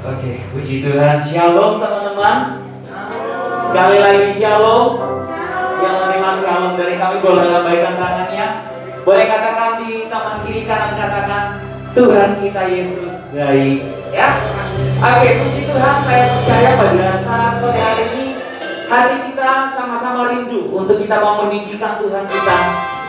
Oke, puji Tuhan. Shalom teman-teman. Sekali lagi shalom. Yang menerima shalom dari kami boleh lambaikan tangannya. Boleh katakan di tangan kiri kanan, katakan Tuhan kita Yesus baik. Ya. Oke, puji Tuhan. Saya percaya pada saat sore hari ini hati kita sama-sama rindu untuk kita mau meninggikan Tuhan kita.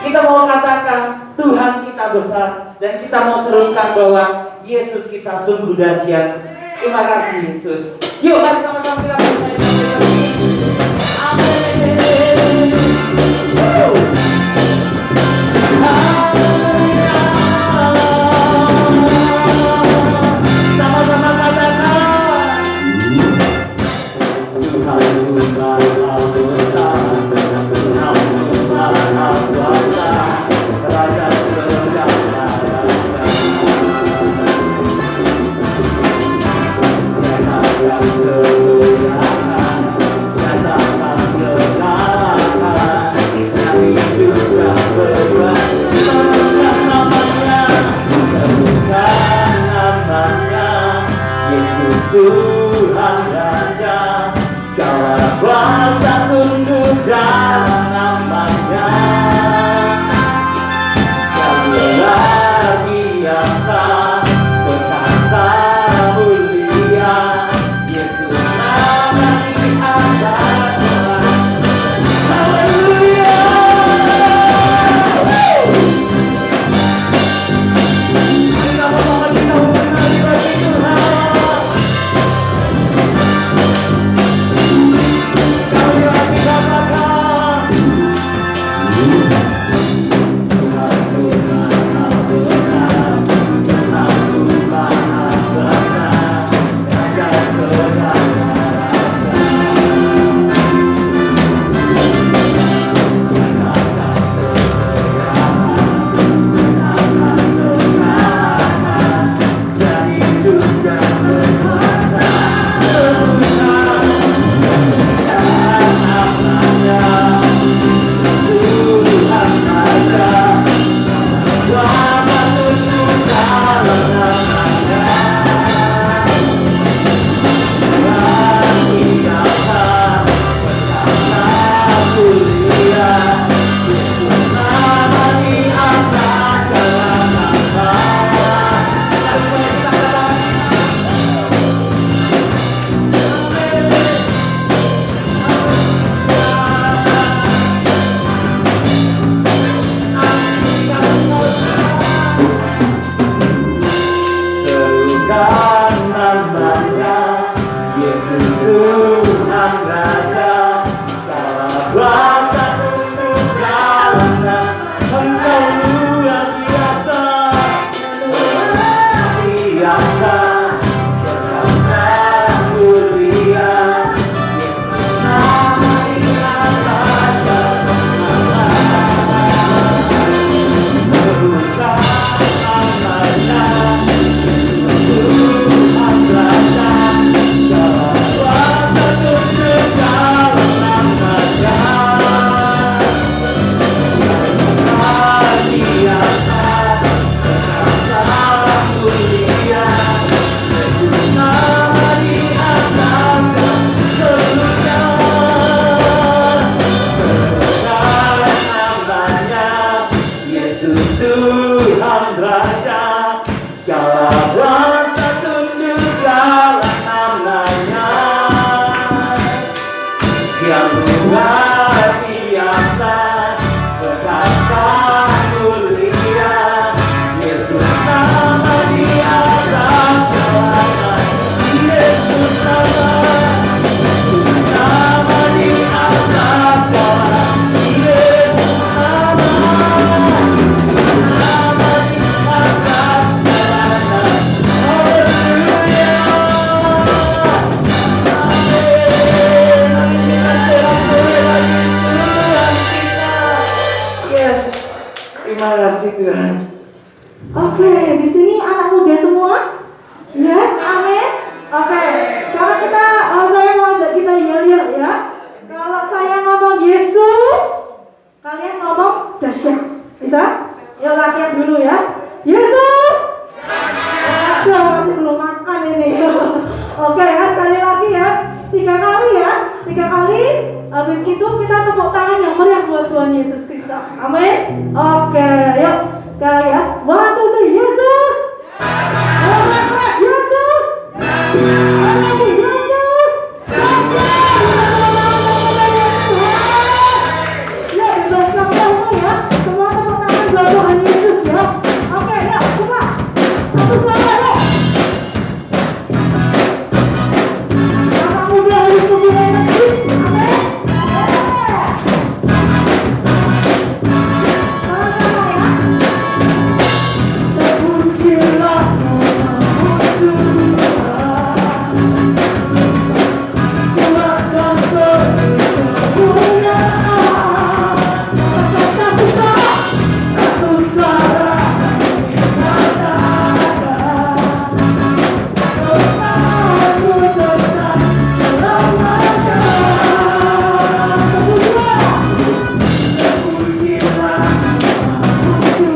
Kita mau katakan Tuhan kita besar dan kita mau serukan bahwa Yesus kita sungguh dahsyat. Terima kasih Yesus. Yuk mari sama-sama kita bernyanyi. Amin. Sama-sama katakan Tuhanku Maha besar, Tuhanku Maha kuasa, Raja segala raja. Yang termulia Terima kasih Tuhan. Oke, di sini anak muda semua? Yes, amin. Oke, sekarang saya mau ajak kita yel-yel ya. Kalau saya ngomong Yesus, kalian ngomong dahsyat. Bisa? Yuk latihan dulu ya. Yesus. Aduh, masih belum makan ini. Oke ya, sekali lagi ya. 3 kali ya. 3 kali. Habis itu kita tepuk tangan yang meriah buat Tuhan Yesus kita. Amin. Oke, yuk. Sekali ya. 1, 2, 3, Yesus. Yesus. Ya, bebas kamu ya. Semua tepuk tangan buat Tuhan Yesus ya. Oke, yuk, coba. Satu suara yuk. Anak muda harus lebih energi. Amin. Sama-sama ya. Terpujilah namamu Tuhan. Tuhan kemuliaan. Satu suara katakan. Dosaku tetap selamanya. Terpujilah namamu Tuhan. Ya,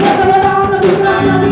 kalau tangan lebih keras lagi.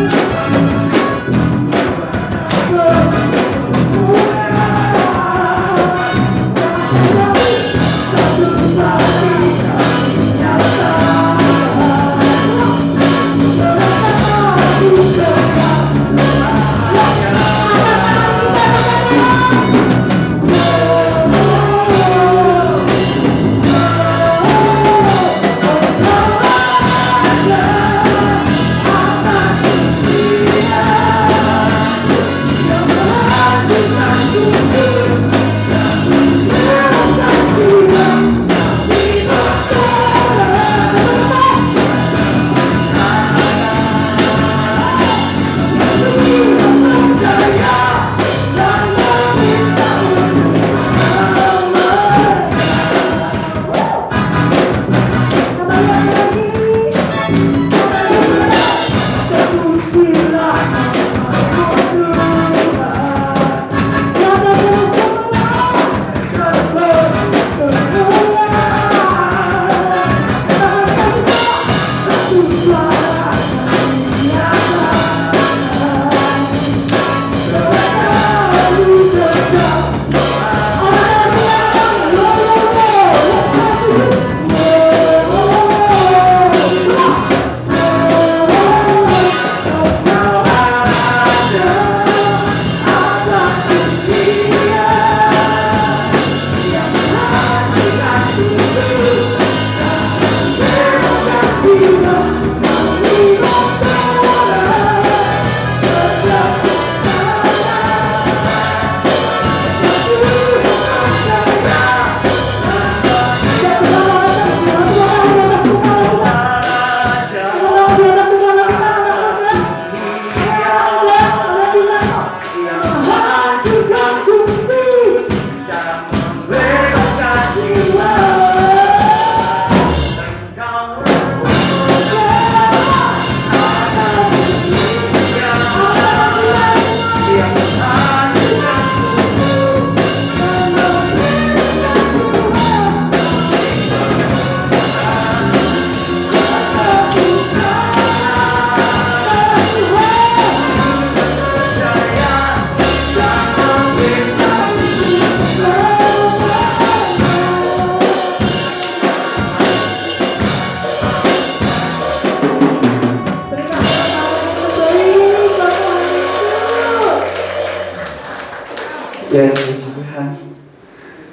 Yes, puji Tuhan.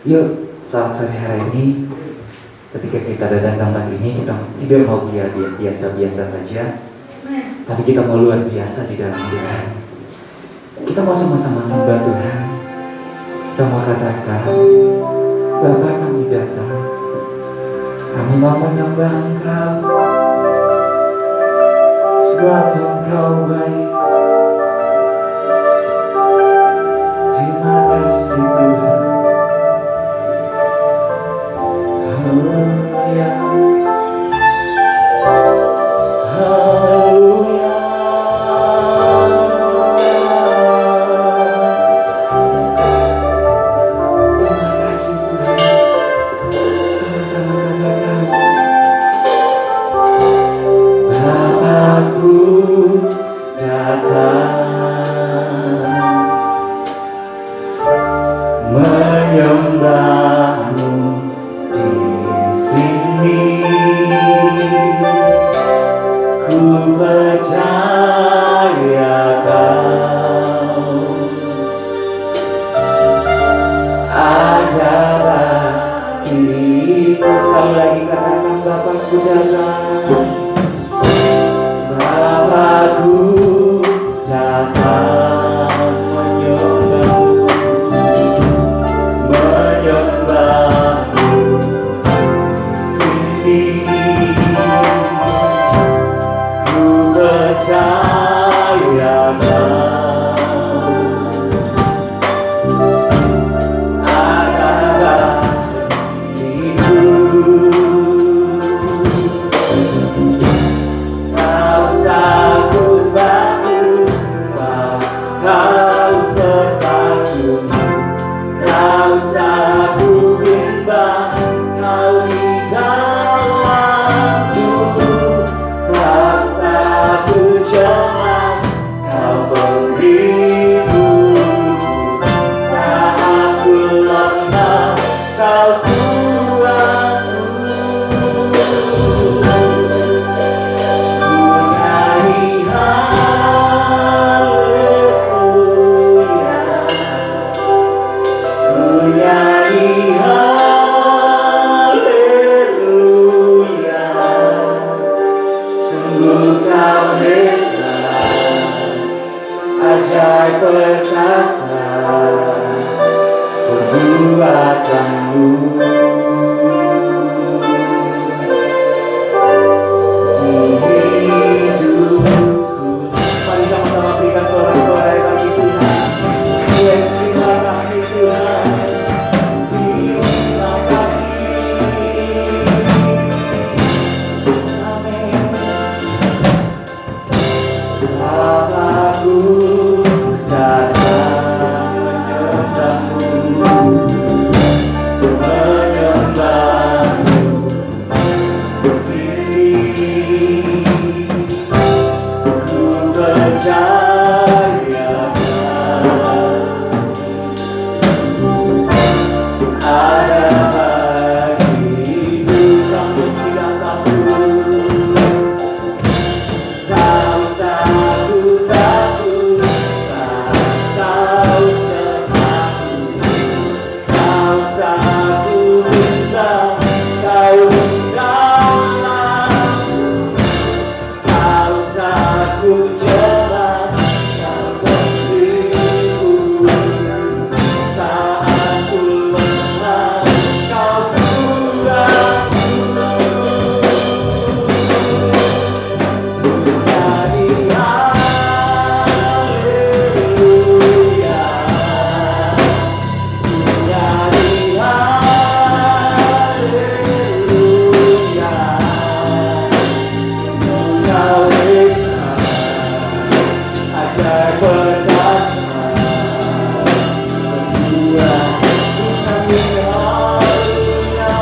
Yuk, saat sore hari ini, ketika kita datang tempat ini, kita tidak mau biasa-biasa saja, tapi kita mau luar biasa di dalam Tuhan. Kita mau sama-sama sembah Tuhan. Kita mau katakan, Bapa kami datang, kami mau menyembah Engkau, sebab Engkau baik. Terima kasih Tuhan. Haleluya. ini ku percaya kau adalah diriku. Sekali lagi katakan, Bapakku datang, Bapakku datang menyembahmu, menyembahmu. Sini ku percaya kau adalah diriku. Tak usah ku takut, sebab kau sertaku. Tak usah ku bimbang, kau di dalamku. Tak usah ku cemas, kau beribu. Saat ku lemah, kau kuatku. Ajaib perkasa perbuatanmu di hidupku. Mari sama-sama berikan sorak-sorai bagi Tuhan. Yes, terima kasih Tuhan. Terima kasih. Amin. Bapakku datang menyembahmu, menyembahmu. Sini ku percaya ada bagi hidup yang tidak takut. Tak usah ku takut, kau sertaku. Tak usah ku bimbang, kau di dalamku. Tak usah ku cemas, kau beribu. Saat ku lemah, kau kuatku. Nyanyi haleluya, nyanyi haleluya. Sungguh kau hebat, ajaib perkasa, berbuat. Nyanyi haleluya,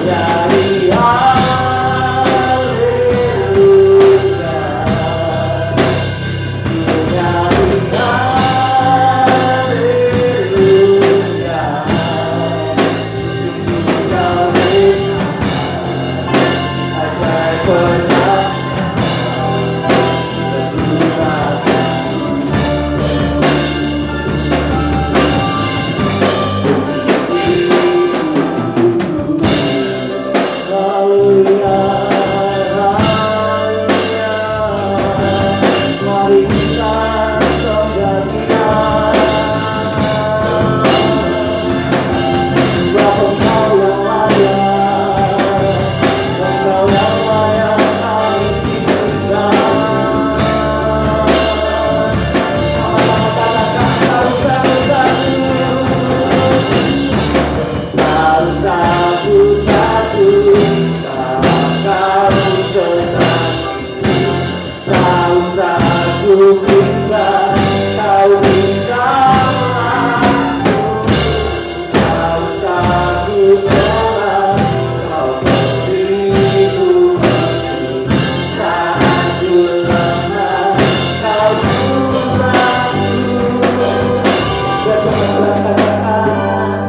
nyanyi haleluya, nyanyi haleluya. Sungguh kau hebat, ajaib perkasa, berbuat. Haleluya, haleluya. Mari kita sembah Dia, sebab Engkau yang layak, Engkau yang layak kami pujikan. Sama-sama katakan, tak usah ku takut, tak usah ku takut, sebab Kau sertaku. Tak usah ku bimbang, Kau di dalamku. Tak usah ku cemas, Kau beribu. Saat ku lemah, Kau kuatku. Biar jangan katakan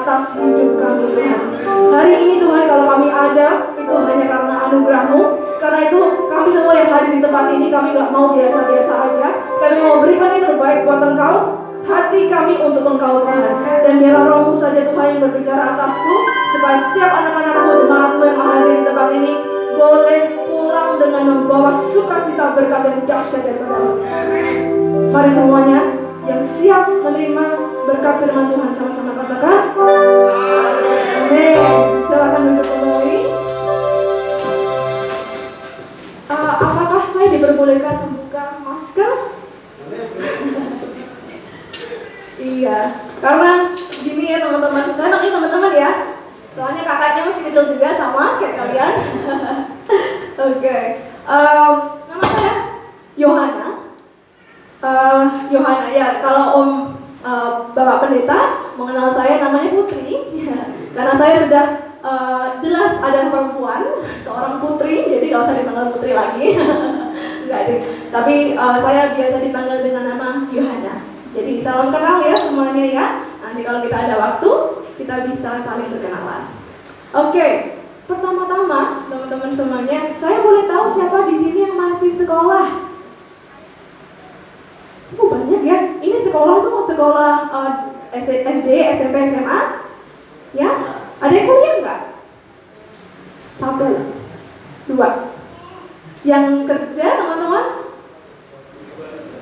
atas hidup kami Tuhan. Hari ini Tuhan kalau kami ada itu hanya karena anugerah-Mu. Karena itu kami semua yang hadir di tempat ini kami gak mau biasa-biasa aja. Kami mau berikan yang terbaik buat Engkau. Hati kami untuk Engkau Tuhan. Dan biarlah Roh-Mu saja Tuhan yang berbicara atasku, supaya setiap anak-anak-Mu, jemaat-Mu yang hadir di tempat ini boleh pulang dengan membawa sukacita berkat dan dahsyat daripada-Mu. Mari semuanya yang siap menerima berkat firman Tuhan sama-sama katakan amin. Silakan duduk kembali. Apakah saya diperbolehkan membuka masker? Iya, karena gini ya teman-teman, saya panggil teman-teman ya. Soalnya kakaknya masih kecil juga sama kayak kalian. Oke. Nama saya Yohana. Yohana ya, kalau Om Bapak Pendeta mengenal saya namanya Putri. Karena saya sudah jelas ada perempuan, seorang putri, jadi gak usah dipanggil Putri lagi. Enggak deh. Tapi saya biasa dipanggil dengan nama Yohana. Jadi salam kenal ya semuanya ya. Nanti kalau kita ada waktu, kita bisa saling berkenalan. Oke, pertama-tama teman-teman semuanya, saya boleh tahu siapa di sini yang masih sekolah? Oh banyak ya. Ini sekolah tuh sekolah SD, SMP, SMA? Ya? Ada yang kuliah nggak? 1, 2. Yang kerja teman-teman?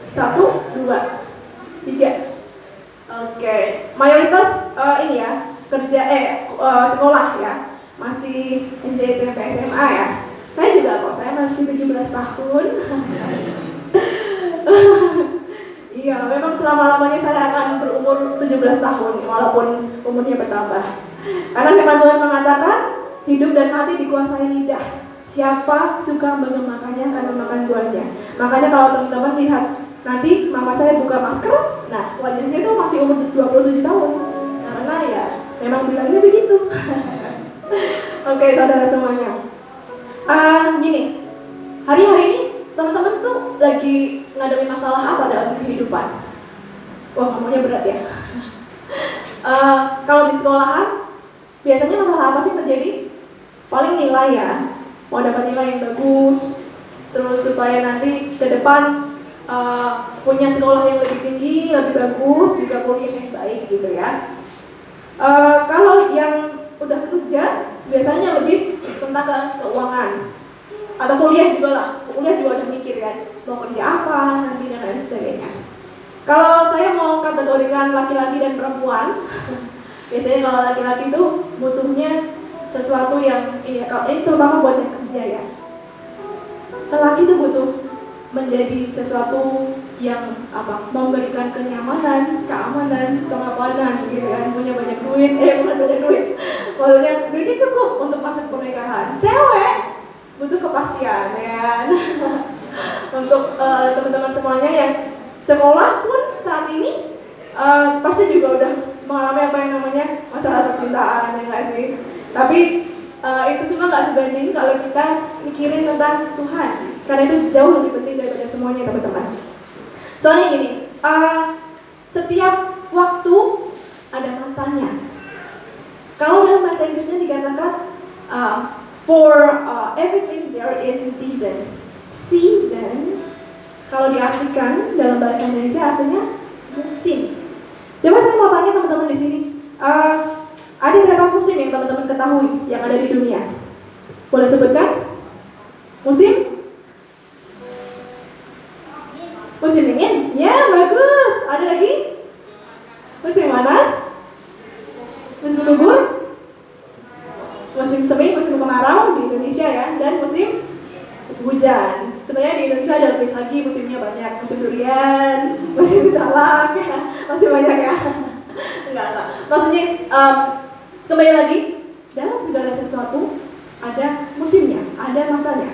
1, 2, 3. Oke, mayoritas ini ya kerja sekolah ya masih SD, SMP, SMA ya. Saya juga kok, saya masih 17 tahun. Iya, memang selama-lamanya saya akan berumur 17 tahun walaupun umurnya bertambah. Karena memang Tuhan mengatakan hidup dan mati dikuasai lidah. Siapa suka mengemakannya akan memakan buahnya. Makanya kalau teman-teman lihat nanti mama saya buka masker, nah wajahnya tuh masih umur 27 tahun. Karena ya memang bilangnya begitu. Oke, saudara semuanya. Gini, hari-hari ini teman-teman tuh lagi ngadepin masalah apa dalam kehidupan? Wah, ngomongnya berat ya. Kalau di sekolahan, biasanya masalah apa sih terjadi? Paling nilai ya, mau dapat nilai yang bagus, terus supaya nanti ke depan punya sekolah yang lebih tinggi, lebih bagus, juga kuliah yang baik gitu ya. Kalau yang udah kerja, biasanya lebih tentang keuangan. Atau kuliah juga lah, kuliah juga udah mikir kan, mau kerja apa nanti dan lain sebagainya. Kalau saya mau kategorikan laki-laki dan perempuan, biasanya kalau laki-laki itu butuhnya sesuatu yang, kalau ini terutama buat yang kerja ya. Lelaki itu butuh menjadi sesuatu yang memberikan kenyamanan, keamanan, kemapanan gitu kan, punya banyak duit, bukan banyak duit, maksudnya duitnya cukup untuk masuk pernikahan. Cewek butuh kepastian ya kan. Untuk teman-teman semuanya yang sekolah pun saat ini pasti juga udah mengalami apa yang namanya masalah percintaan ya nggak sih. Tapi itu semua nggak sebanding kalau kita mikirin tentang Tuhan, karena itu jauh lebih penting daripada semuanya teman-teman. Soalnya gini, setiap waktu ada masanya. Kalau dalam bahasa Inggrisnya dikatakan for everything there is a season. Season kalau diartikan dalam bahasa Indonesia artinya musim. Coba saya mau tanya teman-teman di sini, ada berapa musim yang teman-teman ketahui yang ada di dunia? Boleh sebutkan? Musim? Musim dingin? Ya, bagus. Ada lagi? Musim panas? Musim gugur? Musim semi, musim kemarau di Indonesia ya, dan musim hujan. Sebenarnya di Indonesia ada lebih lagi musimnya banyak, musim durian, musim salak, ya, masih banyak ya. Enggak. Maksudnya kembali lagi, dalam segala sesuatu ada musimnya, ada masanya.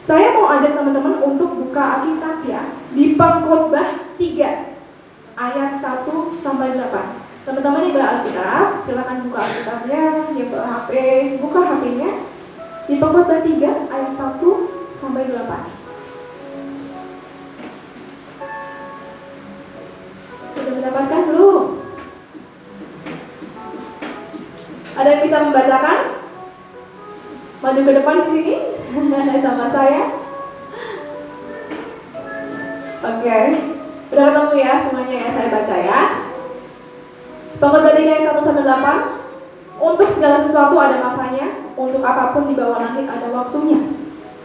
Saya mau ajak teman-teman untuk buka Alkitab ya, di Pengkhotbah 3 ayat 1 sampai 8. Teman-teman yang beralkitab, silakan buka Alkitabnya, yang ber-HP, buka HP-nya di Pengkhotbah 3 ayat 1 sampai 8. Sudah mendapatkan belum? Ada yang bisa membacakan? Maju ke depan di sini sama saya. Oke, udah ketemu ya semuanya ya, saya baca ya. Pengkhotbah 3 ayat 1-8. Untuk segala sesuatu ada masanya, untuk apapun di bawah langit ada waktunya.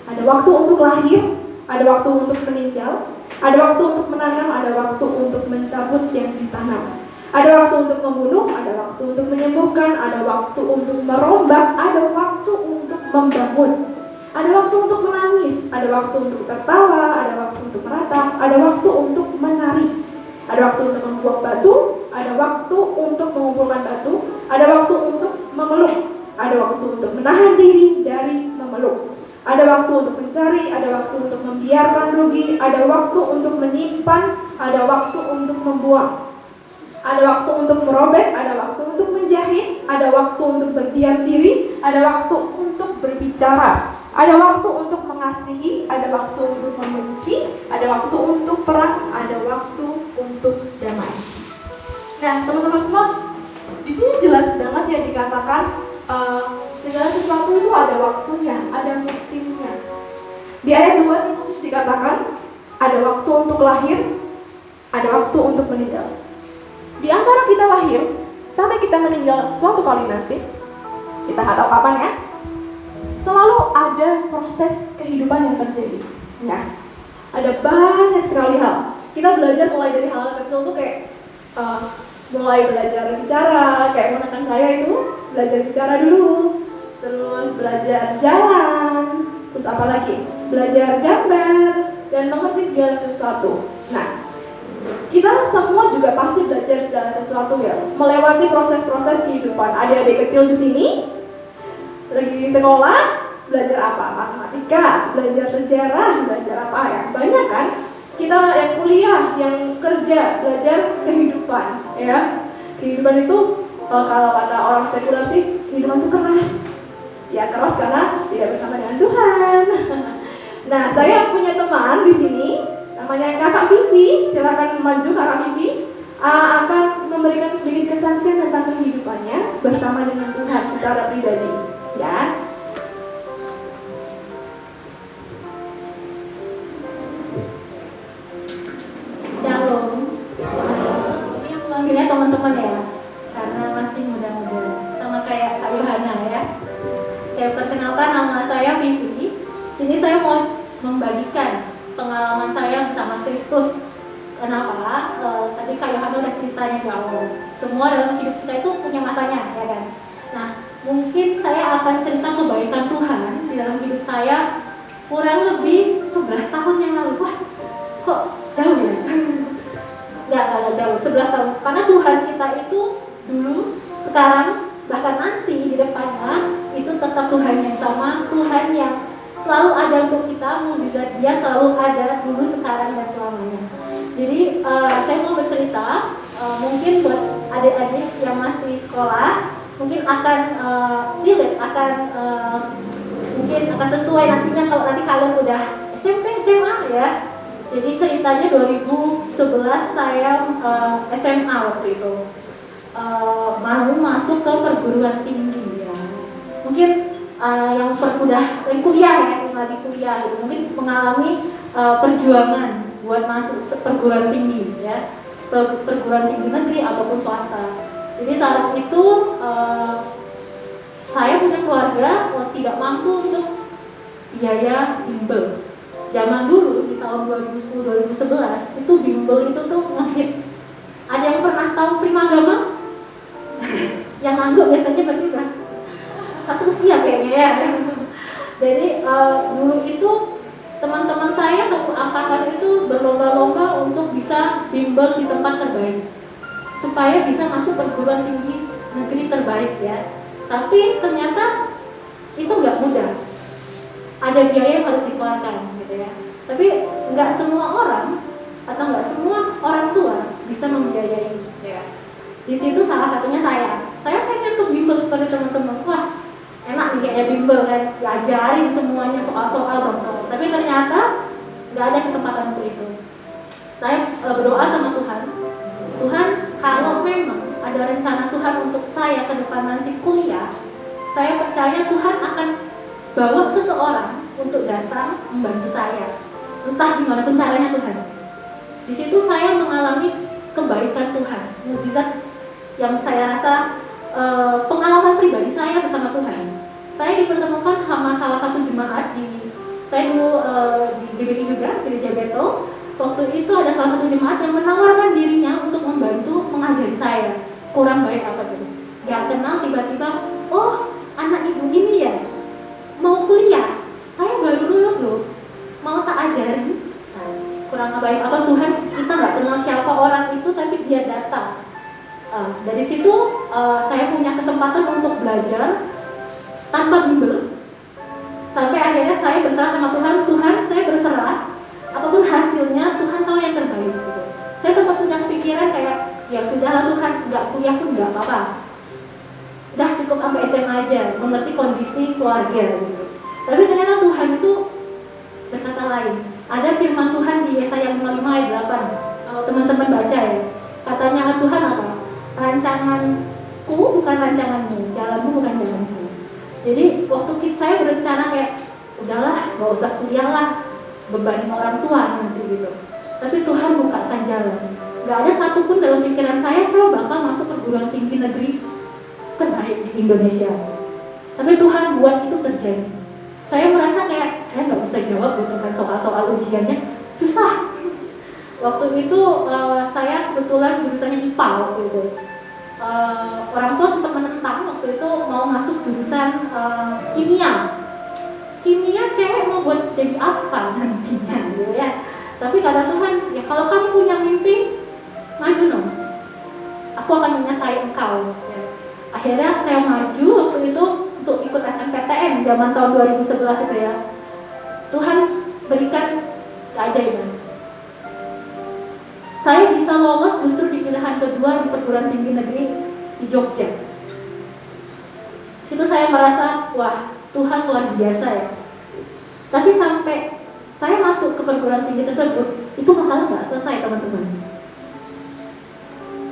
Ada waktu untuk lahir, ada waktu untuk meninggal, ada waktu untuk menanam, ada waktu untuk mencabut yang ditanam. Ada waktu untuk membunuh, ada waktu untuk menyembuhkan, ada waktu untuk merombak, ada waktu untuk membangun. Ada waktu untuk menangis, ada waktu untuk tertawa, ada waktu untuk meratap, ada waktu untuk menari. Ada waktu untuk membuang batu, ada waktu untuk mengumpulkan batu, ada waktu untuk memeluk, ada waktu untuk menahan diri dari memeluk. Ada waktu untuk mencari, ada waktu untuk membiarkan rugi, ada waktu untuk menyimpan, ada waktu untuk membuang. Ada waktu untuk merobek, ada waktu untuk menjahit, ada waktu untuk berdiam diri, ada waktu untuk berbicara. Ada waktu untuk mengasihi, ada waktu untuk membenci, ada waktu untuk perang, ada waktu untuk damai. Nah, teman-teman semua, di sini jelas banget ya dikatakan segala sesuatu itu ada waktunya, ada musimnya. Di ayat 2 ini khusus dikatakan ada waktu untuk lahir, ada waktu untuk meninggal. Di antara kita lahir sampai kita meninggal suatu kali nanti, kita nggak tahu kapan ya, selalu ada proses kehidupan yang terjadi. Nah, ada banyak sekali hal. Kita belajar mulai dari hal kecil tuh kayak mulai belajar bicara, kayak menekan saya itu belajar bicara dulu, terus belajar jalan, terus apa lagi? Belajar gambar dan mengerti segala sesuatu. Nah, kita semua juga pasti belajar segala sesuatu ya, melewati proses-proses kehidupan. Adik-adik kecil di sini lagi sekolah, belajar apa? Matematika, belajar sejarah, belajar apa ya? Banyak kan? Kita yang kuliah, yang kerja, belajar kehidupan ya. Kehidupan itu kalau kata orang sekuler sih, kehidupan itu keras. Ya keras karena tidak bersama dengan Tuhan. Nah, saya punya teman di sini, namanya Kakak Vivi. Silakan maju Kakak Vivi. Akan memberikan sedikit kesaksian tentang kehidupannya bersama dengan Tuhan secara pribadi. Ya. Shalom. Ini aku manggilnya teman-teman ya, karena masih muda-muda, sama kayak Kak Yohana ya. Kayak perkenalkan, nama saya Vivi. Sini saya mau membagikan pengalaman saya bersama Kristus. Kenapa? Tadi Kak Yohana udah ceritanya di awal. Semua dalam hidup kita itu punya masanya, ya kan? Nah, mungkin saya akan cerita kebaikan Tuhan di dalam hidup saya kurang lebih 11 tahun yang lalu. Wah, kok jauh ya? Nggak jauh, 11 tahun. Karena Tuhan kita itu dulu, sekarang, bahkan nanti di depannya itu tetap Tuhan yang sama, Tuhan yang selalu ada untuk kita, mukjizat Dia selalu ada dulu, sekarang, dan selamanya. Jadi saya mau bercerita, mungkin buat adik-adik yang masih sekolah, mungkin akan relate, mungkin akan sesuai nantinya kalau nanti kalian udah SMP, SMA ya. Jadi ceritanya 2011 saya SMA waktu itu, mau masuk ke perguruan tinggi ya. Mungkin yang kuliah ya, yang lagi kuliah gitu, mungkin mengalami perjuangan buat masuk perguruan tinggi ya, perguruan tinggi negeri ataupun swasta. Jadi saat itu saya punya keluarga tidak mampu untuk biaya bimbel. Zaman dulu di tahun 2010-2011 itu bimbel itu tuh ngehits. Ada yang pernah tahu Primagama? Yang ngangguk biasanya berarti udah satu usia kayaknya ya. Jadi dulu itu teman-teman saya satu angkatan itu berlomba-lomba untuk bisa bimbel di tempat terbaik, supaya bisa masuk perguruan tinggi negeri terbaik ya. Tapi ternyata itu nggak mudah. Ada biaya yang harus dikeluarkan gitu ya. Tapi nggak semua orang atau nggak semua orang tua bisa membiayai ya. Di situ salah satunya saya. Saya pengen tuh bimbel seperti teman-teman. Wah, enak nih kayaknya bimbel kan, diajarin semuanya soal-soal bangsa. Tapi ternyata nggak ada kesempatan untuk itu. Saya berdoa sama Tuhan. Tuhan, kalau memang ada rencana Tuhan untuk saya ke depan nanti kuliah, saya percaya Tuhan akan bawa seseorang untuk datang membantu saya, entah gimana pun caranya Tuhan. Di situ saya mengalami kebaikan Tuhan, mukjizat yang saya rasa pengalaman pribadi saya bersama Tuhan. Saya dipertemukan sama salah satu jemaat saya dulu di GBI juga, Gereja Betel. Waktu itu ada salah satu jemaat yang menawarkan dirinya untuk membantu mengajari saya. Kurang baik apa coba? Gak kenal, tiba-tiba, oh anak ibu ini ya mau kuliah. Saya baru lulus loh, mau tak ajari. Nah, kurang baik apa Tuhan, kita gak kenal siapa orang itu, tapi dia datang. Dari situ saya punya kesempatan untuk belajar tanpa bimbel. Sampai akhirnya saya berserah sama Tuhan. Tuhan, saya berserah. Apapun hasilnya, Tuhan tahu yang terbaik. Gitu. Saya sempat punya pikiran kayak, ya sudahlah Tuhan, nggak kuliah pun nggak apa-apa. Udah cukup sampai SMA aja, mengerti kondisi keluarga. Gitu. Tapi ternyata Tuhan itu berkata lain. Ada firman Tuhan di Yesaya 55 ayat 8. Kalau teman-teman baca ya, katanya Tuhan apa? Rancanganku bukan rancanganmu, jalanmu bukan jalanku. Jadi waktu saya berencana kayak udahlah, gak usah kuliah lah, bebanin orang tua nanti gitu. Tapi Tuhan bukakan jalan. Gak ada satupun dalam pikiran saya bakal masuk perguruan tinggi negeri terbaik di Indonesia. Tapi Tuhan buat itu terjadi. Saya merasa kayak saya nggak bisa jawab gitu kan soal-soal ujiannya, susah. Waktu itu saya kebetulan jurusannya IPA waktu itu. Orang tua sempat menentang waktu itu mau masuk jurusan kimia. Kimia cewek mau buat jadi apa nantinya gitu ya. Tapi kata Tuhan, ya kalau kamu punya mimpi, maju dong. Aku akan menyertai engkau. Ya. Akhirnya saya maju waktu itu untuk ikut SNPTN zaman tahun 2011 itu ya. Tuhan berikan keajaiban. Saya bisa lolos justru di pilihan kedua di perguruan tinggi negeri di Jogja. Situ saya merasa, wah Tuhan luar biasa ya. Tapi sampai saya masuk ke perguruan tinggi tersebut, itu masalah nggak selesai teman-teman.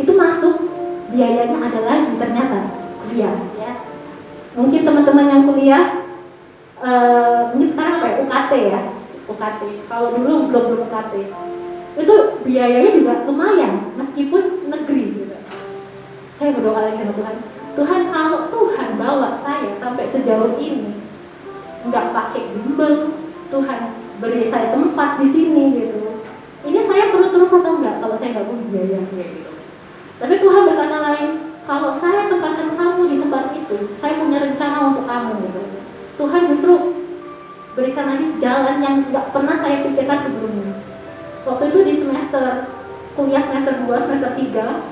Itu masuk, biayanya ada lagi ternyata kuliah. Ya. Mungkin teman-teman yang kuliah, mungkin sekarang apa ya, UKT ya, UKT. Kalau dulu belum UKT. Itu biayanya juga lumayan meskipun negeri gitu. Saya berdoa lagi sama Tuhan, Tuhan kalau Tuhan bawa saya sampai sejauh ini nggak pakai bimbel, Tuhan beri saya tempat di sini gitu, ini saya perlu terus atau enggak kalau saya nggak punya biaya gitu. Tapi Tuhan berkata lain, kalau saya tempatkan kamu di tempat itu, saya punya rencana untuk kamu gitu. Tuhan justru berikan lagi jalan yang nggak pernah saya pikirkan sebelumnya. Waktu itu di semester kuliah semester 2, semester 3,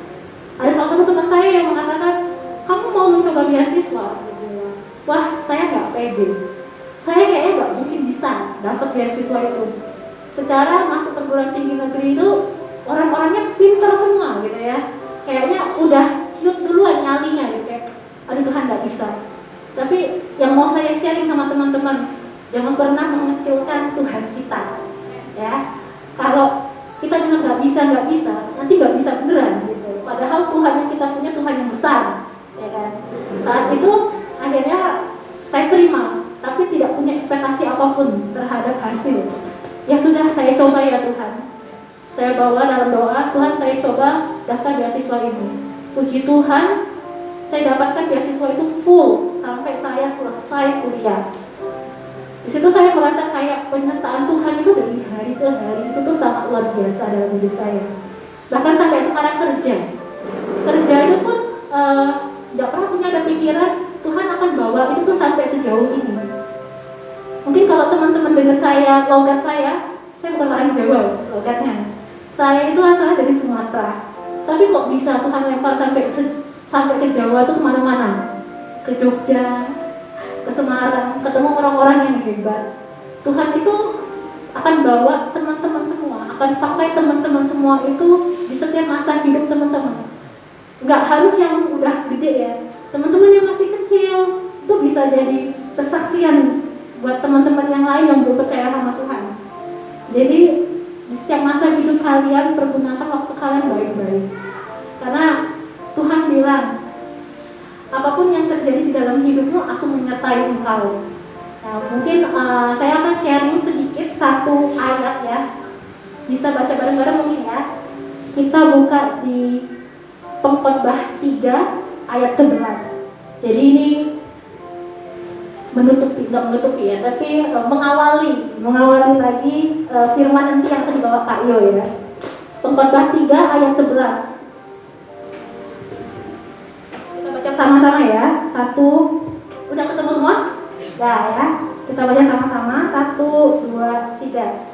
ada salah satu teman saya yang mengatakan, kamu mau mencoba beasiswa? Wah, saya nggak pede. Saya kayaknya nggak mungkin bisa dapat beasiswa itu. Secara masuk perguruan tinggi negeri itu orang-orangnya pinter semua gitu ya. Kayaknya udah ciut duluan nyalinya gitu kayak, aduh Tuhan nggak bisa. Tapi yang mau saya sharing sama teman-teman, jangan pernah mengecilkan Tuhan kita, ya. Kalau kita bilang nggak bisa, nanti nggak bisa beneran gitu. Padahal Tuhan yang kita punya Tuhan yang besar, ya kan. Saat itu akhirnya saya terima, tapi tidak punya ekspektasi apapun terhadap hasil. Ya sudah, saya coba ya Tuhan. Saya bawa dalam doa, Tuhan saya coba daftar beasiswa ini. Puji Tuhan, saya dapatkan beasiswa itu full sampai saya selesai kuliah. Di situ saya merasa kayak penyertaan Tuhan itu dari hari ke hari itu tuh sangat luar biasa dalam hidup saya. Bahkan sampai sekarang kerja itu pun nggak pernah punya ada pikiran Tuhan akan bawa itu tuh sampai sejauh ini. Mungkin kalau teman-teman dengar logat saya bukan orang Jawa logatnya. Saya itu asalnya dari Sumatera, tapi kok bisa Tuhan lempar sampai ke Jawa tuh kemana-mana, ke Jogja, ke Semarang, ketemu orang-orang yang hebat. Tuhan itu akan bawa teman-teman semua, akan pakai teman-teman semua itu di setiap masa hidup teman-teman. Nggak harus yang udah gede ya, teman-teman yang masih kecil itu bisa jadi kesaksian buat teman-teman yang lain yang belum percaya sama Tuhan. Jadi di setiap masa hidup kalian pergunakan waktu kalian baik-baik, karena Tuhan bilang bilang, apapun yang terjadi di dalam hidupmu, aku menyertai engkau. Nah, mungkin saya akan sharing sedikit satu ayat ya. Bisa baca bareng-bareng mungkin ya. Kita buka di Pengkhotbah 3 ayat 11. Jadi ini tidak menutupi ya, tapi mengawali lagi firman nanti yang akan dibawa Kak Yo ya. Pengkhotbah 3 ayat 11. Kita baca sama-sama ya. Satu, udah ketemu semua? Udah ya. Kita baca sama-sama. 1, 2, 3.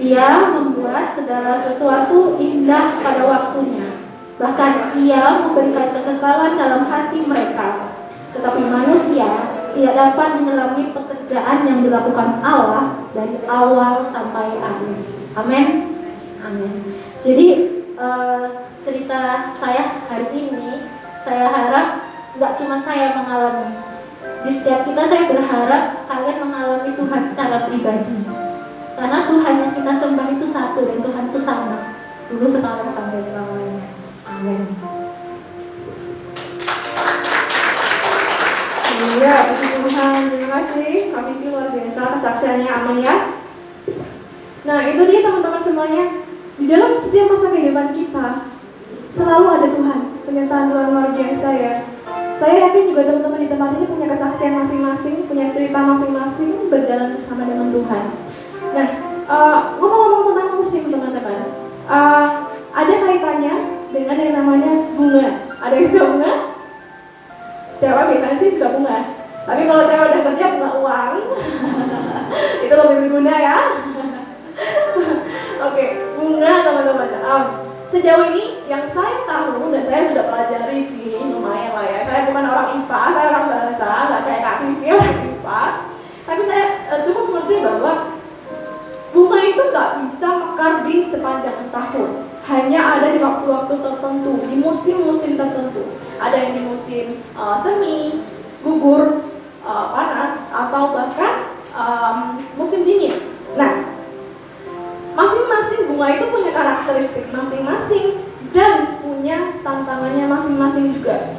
Ia membuat segala sesuatu indah pada waktunya. Bahkan ia memberikan kekekalan dalam hati mereka. Tetapi manusia tidak dapat menyelami pekerjaan yang dilakukan Allah dari awal sampai akhir. Amin. Amin. Jadi cerita saya hari ini, saya harap nggak cuma saya mengalami. Di setiap kita saya berharap kalian mengalami Tuhan secara pribadi. Karena Tuhan yang kita sembah itu satu dan Tuhan itu sama. Dulu, sekarang, sampai selamanya. Amin. Iya, puji Tuhan. Terima kasih. Kami luar biasa kesaksiannya, amin ya. Nah, itu dia teman-teman semuanya. Di dalam setiap masa kehidupan kita selalu ada Tuhan. Penyertaan Tuhan luar biasa ya. Saya yakin juga teman-teman di tempat ini punya kesaksian masing-masing, punya cerita masing-masing berjalan bersama dengan Tuhan. Nah, ngomong-ngomong tentang musim teman-teman, ada kaitannya dengan yang namanya bunga. Ada yang suka bunga? Cewek biasanya sih suka bunga. Tapi kalau cewek udah kerja bunga uang, itu lebih berguna ya. Oke, bunga teman-teman. Sejauh ini yang saya tahu dan saya sudah pelajari sih, lumayan lah ya. Saya bukan orang IPA, saya orang bahasa, nggak kayak Kak Vivi orang IPA. Tapi saya cukup mengerti bahwa bunga itu nggak bisa mekar di sepanjang tahun. Hanya ada di waktu-waktu tertentu, di musim-musim tertentu. Ada yang di musim semi, gugur, panas, atau bahkan musim dingin. Nah, masing-masing bunga itu punya karakteristik masing-masing dan punya tantangannya masing-masing juga.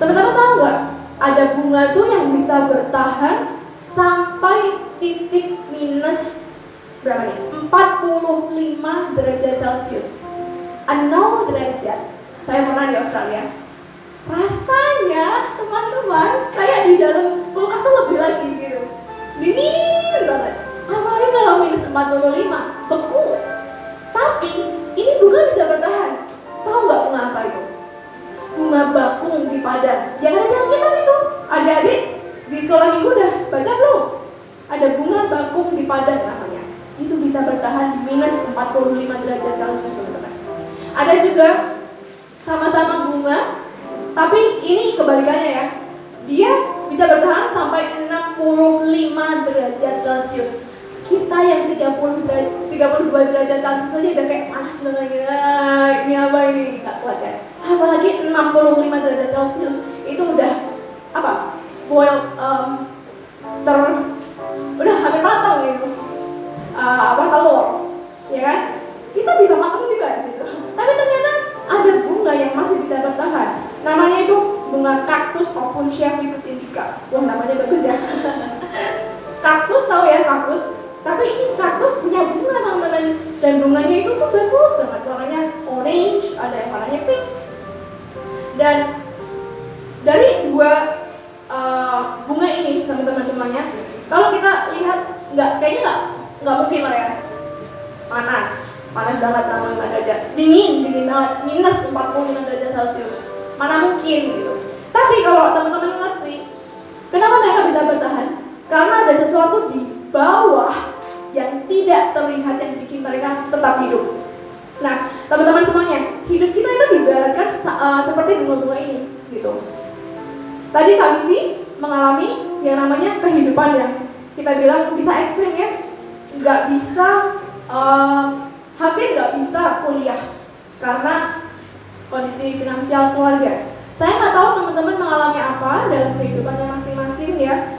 Teman-teman tahu nggak? Ada bunga tuh yang bisa bertahan sampai titik minus berapa nih? 45 derajat Celcius. 0 derajat. Saya pernah di Australia. Rasanya teman-teman kayak di dalam kulkas tuh lebih lagi gitu. Dingin banget. Apalagi kalau minus 45, beku. Tapi ini bunga bisa bertahan. Tahu nggak bunga apa itu? Bunga bakung di Padang. Jangan ada Alkitab itu. Adik-adik di sekolah minggu udah baca belum? Ada bunga bakung di Padang namanya. Itu bisa bertahan di minus 45 derajat Celcius teman-teman. Ada juga sama-sama bunga, tapi ini kebalikannya ya. Dia bisa bertahan sampai 65 derajat Celcius. Kita yang 32 derajat Celcius aja udah kayak panas banget gitu. Ini apa ini? Gak kuat kan? Apalagi 65 derajat Celcius itu udah apa? Boil udah hampir matang gitu. Telur, ya kan? Kita bisa matang juga di situ. Tapi ternyata ada bunga yang masih bisa bertahan. Namanya itu bunga kaktus Opuntia vigus indica. Wah, namanya bagus ya. Kaktus, tahu ya kaktus? Tapi ini kaktus punya bunga teman-teman. Dan bunganya itu tuh bagus banget. Warnanya orange, ada yang warnanya pink. Dan dari dua bunga ini teman-teman semuanya, kalau kita lihat kayaknya nggak mungkin lah ya. Panas banget 65 derajat, dingin banget, minus 45 derajat Celcius. Mana mungkin gitu. Tapi kalau teman-teman ngerti, kenapa mereka bisa bertahan? Karena ada sesuatu di bawah yang tidak terlihat yang bikin mereka tetap hidup. Nah, teman-teman semuanya, hidup kita itu diibaratkan seperti bunga-bunga ini, gitu. Tadi Kak Vivi mengalami yang namanya kehidupan yang kita bilang bisa ekstrim ya, nggak bisa, hampir nggak bisa kuliah karena kondisi finansial keluarga. Saya nggak tahu teman-teman mengalami apa dalam kehidupannya masing-masing ya,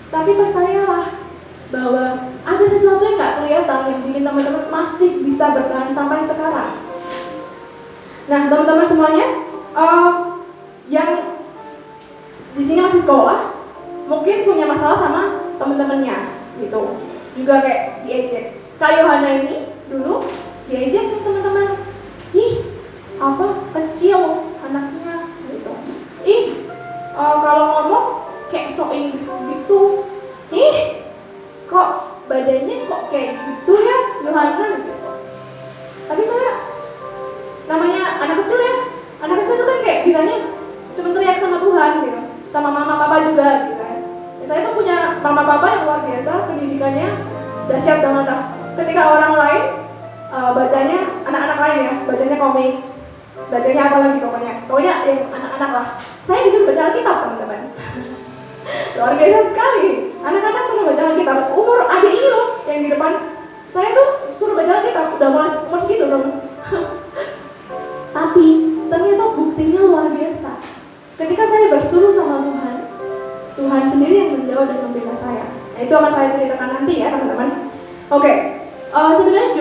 tapi percayalah bahwa ada sesuatu yang nggak kelihatan yang bikin teman-teman masih bisa bertahan sampai sekarang. Nah, teman-teman semuanya, yang di sini masih sekolah, mungkin punya masalah sama teman-temannya gitu. Juga kayak diejek. Kak Yohana ini dulu diejek nih teman-teman. Ih, apa kecil anaknya gitu. Ih, kalau ngomong kayak sok Inggris gitu. Ih, kok badannya kok kayak gitu ya Yohana gitu. Tapi saya namanya anak kecil ya. Anak kecil itu kan kayak bisanya cuma teriak sama Tuhan gitu. Sama mama papa juga gitu kan. Saya tuh punya mama papa yang luar biasa, pendidikannya dahsyat banget lah. Ketika orang lain bacanya anak-anak lain ya, bacanya komik, bacanya apa lagi pokoknya yang anak-anak lah. Saya disuruh baca Alkitab teman-teman. Luar biasa sekali. Anak-anak suruh baca Alkitab. Umur adik ini loh yang di depan saya tuh suruh baca Alkitab udah mulai umur segitu dong. Tapi ternyata buktinya luar biasa. Ketika saya berseru sama Tuhan, Tuhan sendiri yang menjawab dan membela saya. Nah, itu akan saya ceritakan nanti ya teman-teman. Oke, sebenarnya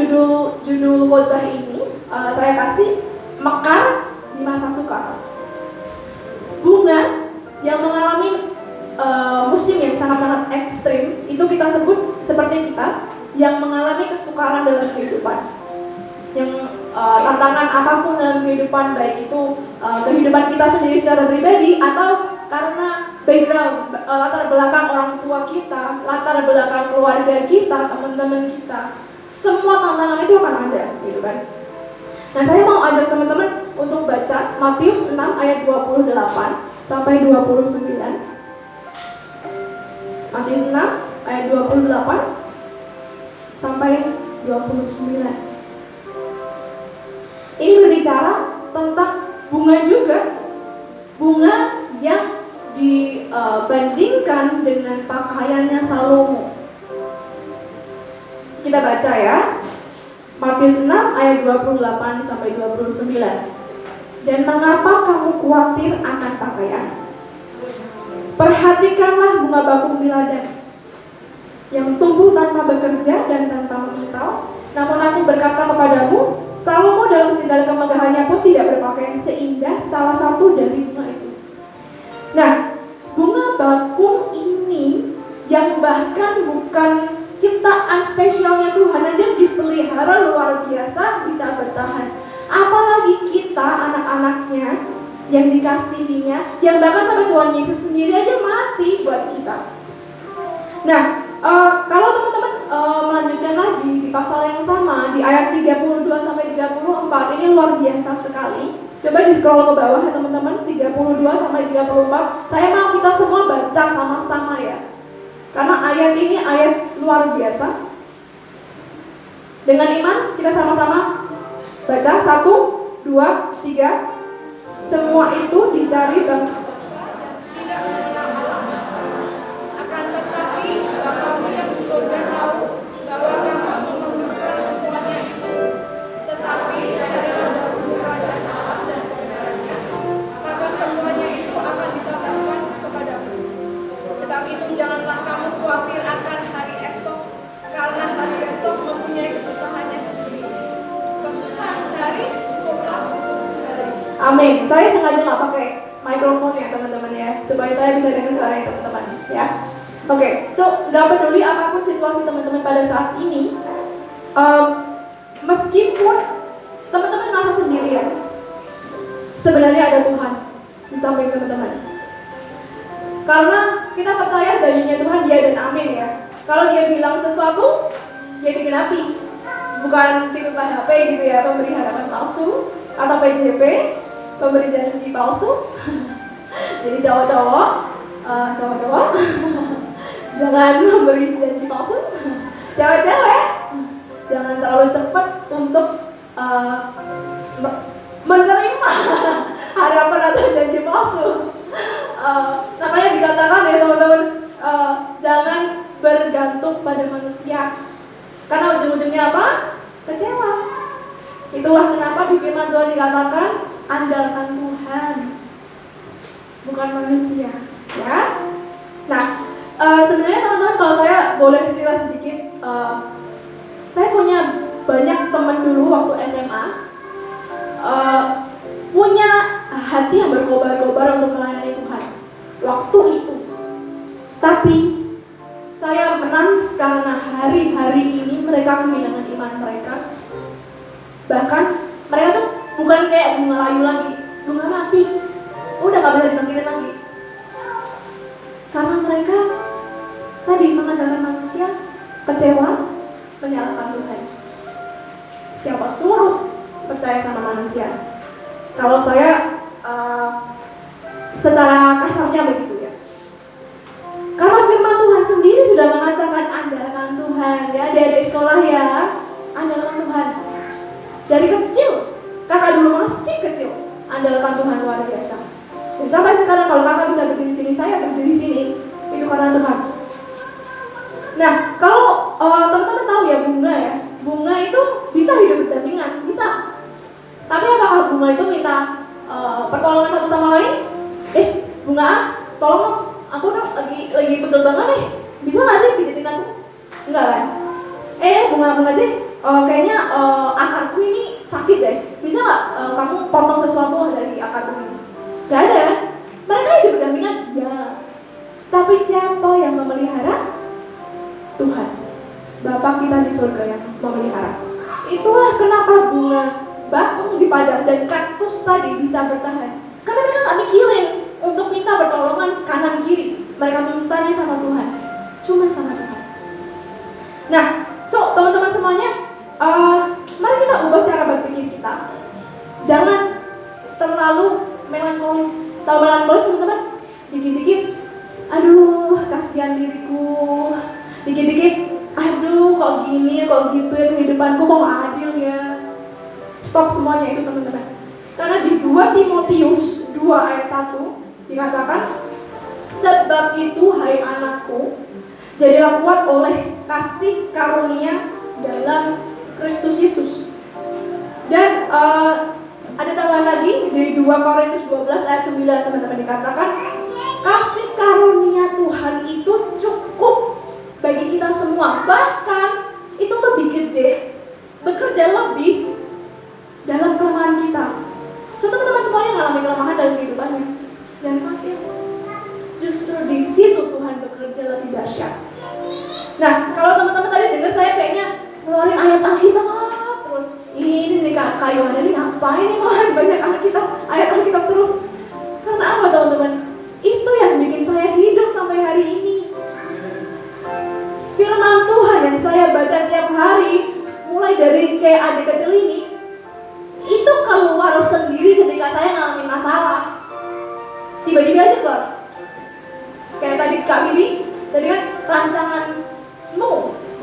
judul khotbah ini saya kasih mekar di masa sukar. Bunga yang mengalami musim yang sangat-sangat ekstrim itu kita sebut seperti kita yang mengalami kesukaran dalam kehidupan. Yang tantangan apapun dalam kehidupan, baik itu kehidupan kita sendiri secara pribadi atau karena background, latar belakang orang tua kita, latar belakang keluarga kita, teman-teman kita, semua tantangan itu akan ada, gitu kan. Nah, saya mau ajak teman-teman untuk baca Matius 6 ayat 28 sampai 29. Matius 6 ayat 28 sampai 29. Ini berbicara tentang bunga juga, bunga yang dibandingkan dengan pakaiannya Salomo. Kita baca ya, Matius 6 ayat 28 sampai 29. Dan mengapa kamu khawatir akan pakaian? Perhatikanlah bunga bakung di ladang, yang tumbuh tanpa bekerja dan tanpa memintal. Namun aku berkata kepadamu, Salomo dalam segala kemegahannya pun tidak berpakaian seindah salah satu dari bunga itu. Nah, bunga bakung ini yang bahkan bukan ciptaan spesialnya Tuhan aja dipelihara luar biasa bisa bertahan. Apalagi kita anak-anaknya yang dikasihinya, yang bahkan sampai Tuhan Yesus sendiri aja mati buat kita. Nah, kalau teman-teman melanjutkan lagi di pasal yang sama di ayat 32 sampai 34, ini luar biasa sekali. Coba di scroll ke bawah ya teman-teman, 32 sampai 34. Saya mau kita semua baca sama-sama ya. Karena ayat ini ayat luar biasa. Dengan iman kita sama-sama baca 1, 2, 3. Semua itu dicari bangsa tidak mengenal Allah. Akan tetapi Bapamu yang di surga tahu bahwa kamu memerlukan semuanya itu. Tetapi carilah dahulu kerajaan Allah dan kebenarannya, maka semuanya itu akan ditambahkan kepadamu. Sebab itu janganlah kamu khawatir akan hari esok, karena hari esok mempunyai kesusahannya sendiri. Kesusahan sehari cukuplah untuk sehari. Amin. Saya sengaja nggak pakai mikrofon ya teman-teman ya, supaya saya bisa dengar suara teman-teman ya. Oke, so nggak peduli apapun situasi teman-teman pada saat ini, meskipun teman-teman merasa sendirian, sebenarnya ada Tuhan di samping teman-teman. Karena kita percaya janjinya Tuhan dia dan amin ya. Kalau dia bilang sesuatu, dia digenapi. Bukan tipe HP gitu ya, pemberi harapan palsu atau PJP, pemberi janji palsu. Jadi cowok-cowok jangan memberi janji palsu. Cewek-cewek jangan terlalu cepat untuk menerima harapan atau janji palsu. Makanya dikatakan ya teman-teman, jangan bergantung pada manusia, karena ujung-ujungnya apa? Kecewa. Itulah kenapa di firman Tuhan dikatakan andalkan Tuhan, bukan manusia ya. Nah, sebenarnya teman-teman, kalau saya boleh cerita sedikit, saya punya banyak teman dulu waktu SMA. punya hati yang berkobar-kobar untuk melayani Tuhan waktu itu. Tapi saya menangis karena hari-hari ini mereka kehilangan iman mereka. Bahkan mereka tuh bukan kayak bunga layu lagi, bunga mati, udah gak bisa dibangkitin lagi. Karena mereka tadi mengandalkan manusia, kecewa, menyalahkan Tuhan. Siapa suruh percaya sama manusia? Kalau saya secara kasarnya begitu ya. Karena firman Tuhan sendiri sudah mengatakan andalkan Tuhan ya, dari sekolah ya, andalkan Tuhan. Dari kecil, kakak dulu masih kecil, andalkan Tuhan luar biasa. Dan sampai sekarang kalau kakak bisa berdiri di sini, saya berdiri di sini, itu karena Tuhan. Nah, kalau teman-teman tahu ya bunga itu bisa hidup berdampingan, bisa. Tapi apakah bunga itu minta pertolongan satu sama lain? Bunga, tolong dong, aku dong lagi pegel banget nih, bisa nggak sih pijitin aku? Enggak kan? Bunga sih, kayaknya akarku ini sakit deh, bisa nggak kamu potong sesuatu dari akarku ini? Gak ada kan? Mereka hidup berdampingan, ya. Tapi siapa yang memelihara? Tuhan, Bapa kita di surga yang memelihara. Itulah kenapa bunga bakung di padang dan kaktus tadi bisa bertahan. Karena mereka nggak mikirin untuk minta pertolongan kanan kiri. Mereka mintanya sama Tuhan, cuma sama Tuhan. Nah, teman-teman semuanya, mari kita ubah cara berpikir kita. Jangan terlalu melankolis. Tahu melankolis teman-teman? Dikit-dikit, aduh kasihan diriku. Dikit-dikit, aduh kok gini, kok gitu ya kehidupanku, kok gak adil ya. Stop semuanya itu teman-teman. Karena di 2 Timotius 2 ayat 1 dikatakan, sebab itu hai anakku, jadilah kuat oleh kasih karunia dalam Kristus Yesus. Dan ada tambahan lagi di 2 Korintus 12 ayat 9 teman-teman, dikatakan kasih karunia Tuhan itu cukup bagi kita semua, bahkan itu lebih gede, bekerja lebih dalam kelemahan kita. Teman-teman semuanya mengalami kelemahan dalam kehidupannya, jangan khawatir. Justru di situ Tuhan bekerja lebih dahsyat. Nah, kalau teman-teman tadi dengar saya kayaknya ngeluarin ayat Alkitab terus, ini nih kayu ada ini ngapain nih banyak ayat Alkitab terus. Karena apa teman-teman? Itu yang bikin saya hidup sampai hari ini. Firman Tuhan yang saya baca tiap hari, mulai dari kayak adik kecil ini, itu keluar sendiri ketika saya ngalamin masalah. Tiba-tiba aja keluar. Kayak tadi Kak Bibi, tadi kan rancanganmu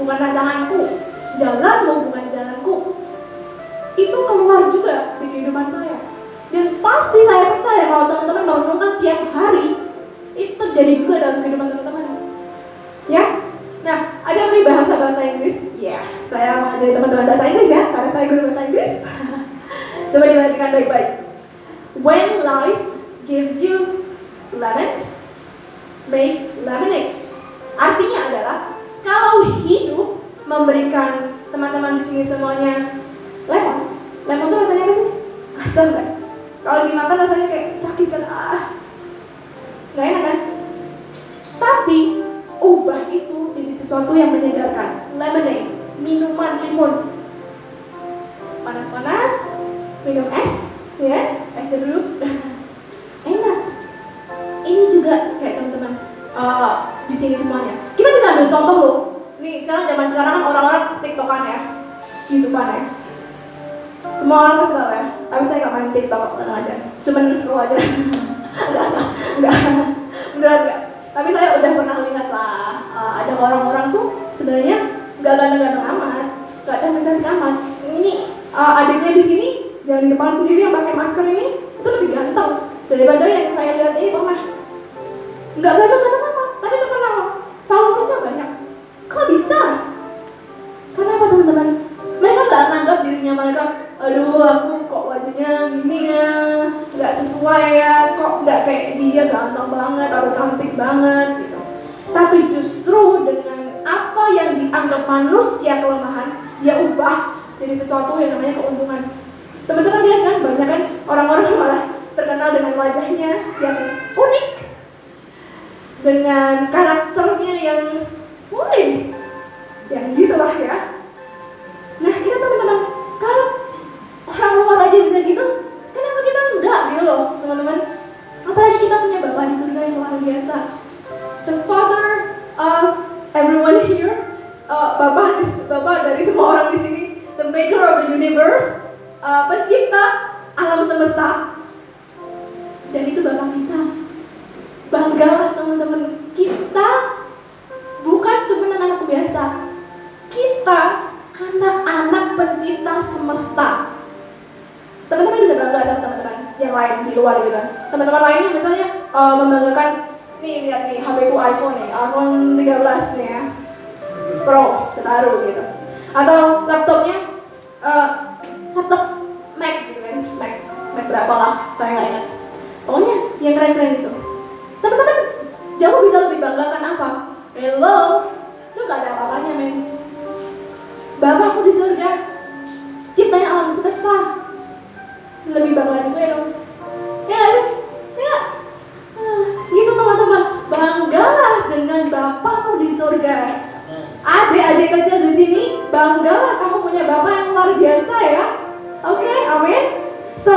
bukan rancanganku, jalanmu bukan jalanku. Itu keluar juga di kehidupan saya. Dan pasti saya percaya kalau teman-teman merenungkan tiap hari, itu terjadi juga dalam kehidupan teman-teman. Ya? Nah, ada yang bahasa Inggris? Ya, saya mengajari teman-teman bahasa Inggris ya, karena saya guru bahasa Inggris. Coba diperhatikan baik-baik. When life gives you lemons, make lemonade. Artinya adalah kalau hidup memberikan teman-teman di sini semuanya lemon. Lemon itu rasanya apa sih? Asam kan? Kalau dimakan rasanya kayak sakit kan? Nggak enak kan? Tapi ubah itu jadi sesuatu yang menyegarkan. Lemonade, minuman limun. Panas-panas, minum es, ya, es dulu. Enak. Ini juga kayak teman-teman di sini semuanya. Kita bisa ambil contoh loh. Nih zaman sekarang kan orang-orang TikTokan ya, YouTubean ya. Semua orang pasti tahu ya. Tapi saya nggak main TikTok, tenang aja. Cuman scroll aja. Enggak. Beneran enggak. Tapi saya udah pernah lihat lah, ada orang-orang tuh sebenarnya nggak ganteng-ganteng amat, nggak cantik-cantik amat. Ini adiknya di sini yang di depan sendiri yang pakai masker ini itu lebih ganteng daripada yang saya lihat ini pernah. Nggak ganteng-ganteng amat, tapi terkenal, followersnya banyak. Kok bisa? Karena apa teman-teman? Mereka nggak menganggap dirinya mereka, aduh aku kok wajahnya gini ya, nggak sesuai ya, kok nggak kayak dia ganteng banget atau cantik banget gitu. Tapi justru dengan apa yang dianggap manusia kelemahan, dia ubah jadi sesuatu yang namanya keuntungan. Teman-teman lihat kan, banyak kan orang-orang malah terkenal dengan wajahnya yang unik, dengan karakternya yang mulai, yang gitulah ya. Nah itu teman-teman, kalau orang luar aja bisa gitu, kenapa kita enggak gitu loh teman-teman? Apalagi kita punya Bapa di surga yang luar biasa, the Father of everyone here, Bapa dari semua orang di sini, the Maker of the universe, pencipta alam semesta, dan itu Bapa kita. Banggalah teman-teman, kita bukan cuma anak-anak biasa, kita anak-anak pencipta semesta. Teman-teman bisa bangga sama teman-teman yang lain di luar gitu kan. Teman-teman lainnya misalnya membanggakan, nih lihat nih HP ku iPhone nih, iPhone 13 nih ya, Pro terbaru gitu. Atau laptopnya laptop Mac gitu kan, Mac berapa lah, saya nggak ingat. Pokoknya yang keren-keren gitu. Teman-teman jauh bisa lebih banggakan apa? Hello, lu gak ada apa-apanya men. Bapakku di surga, ciptanya alam semesta, lebih bangga gue dong. Ya gak sih? Ya. Gitu teman-teman, banggalah dengan Bapakmu di surga. Adik-adik kecil di sini, banggalah kamu punya Bapak yang luar biasa ya. Oke, amin. So,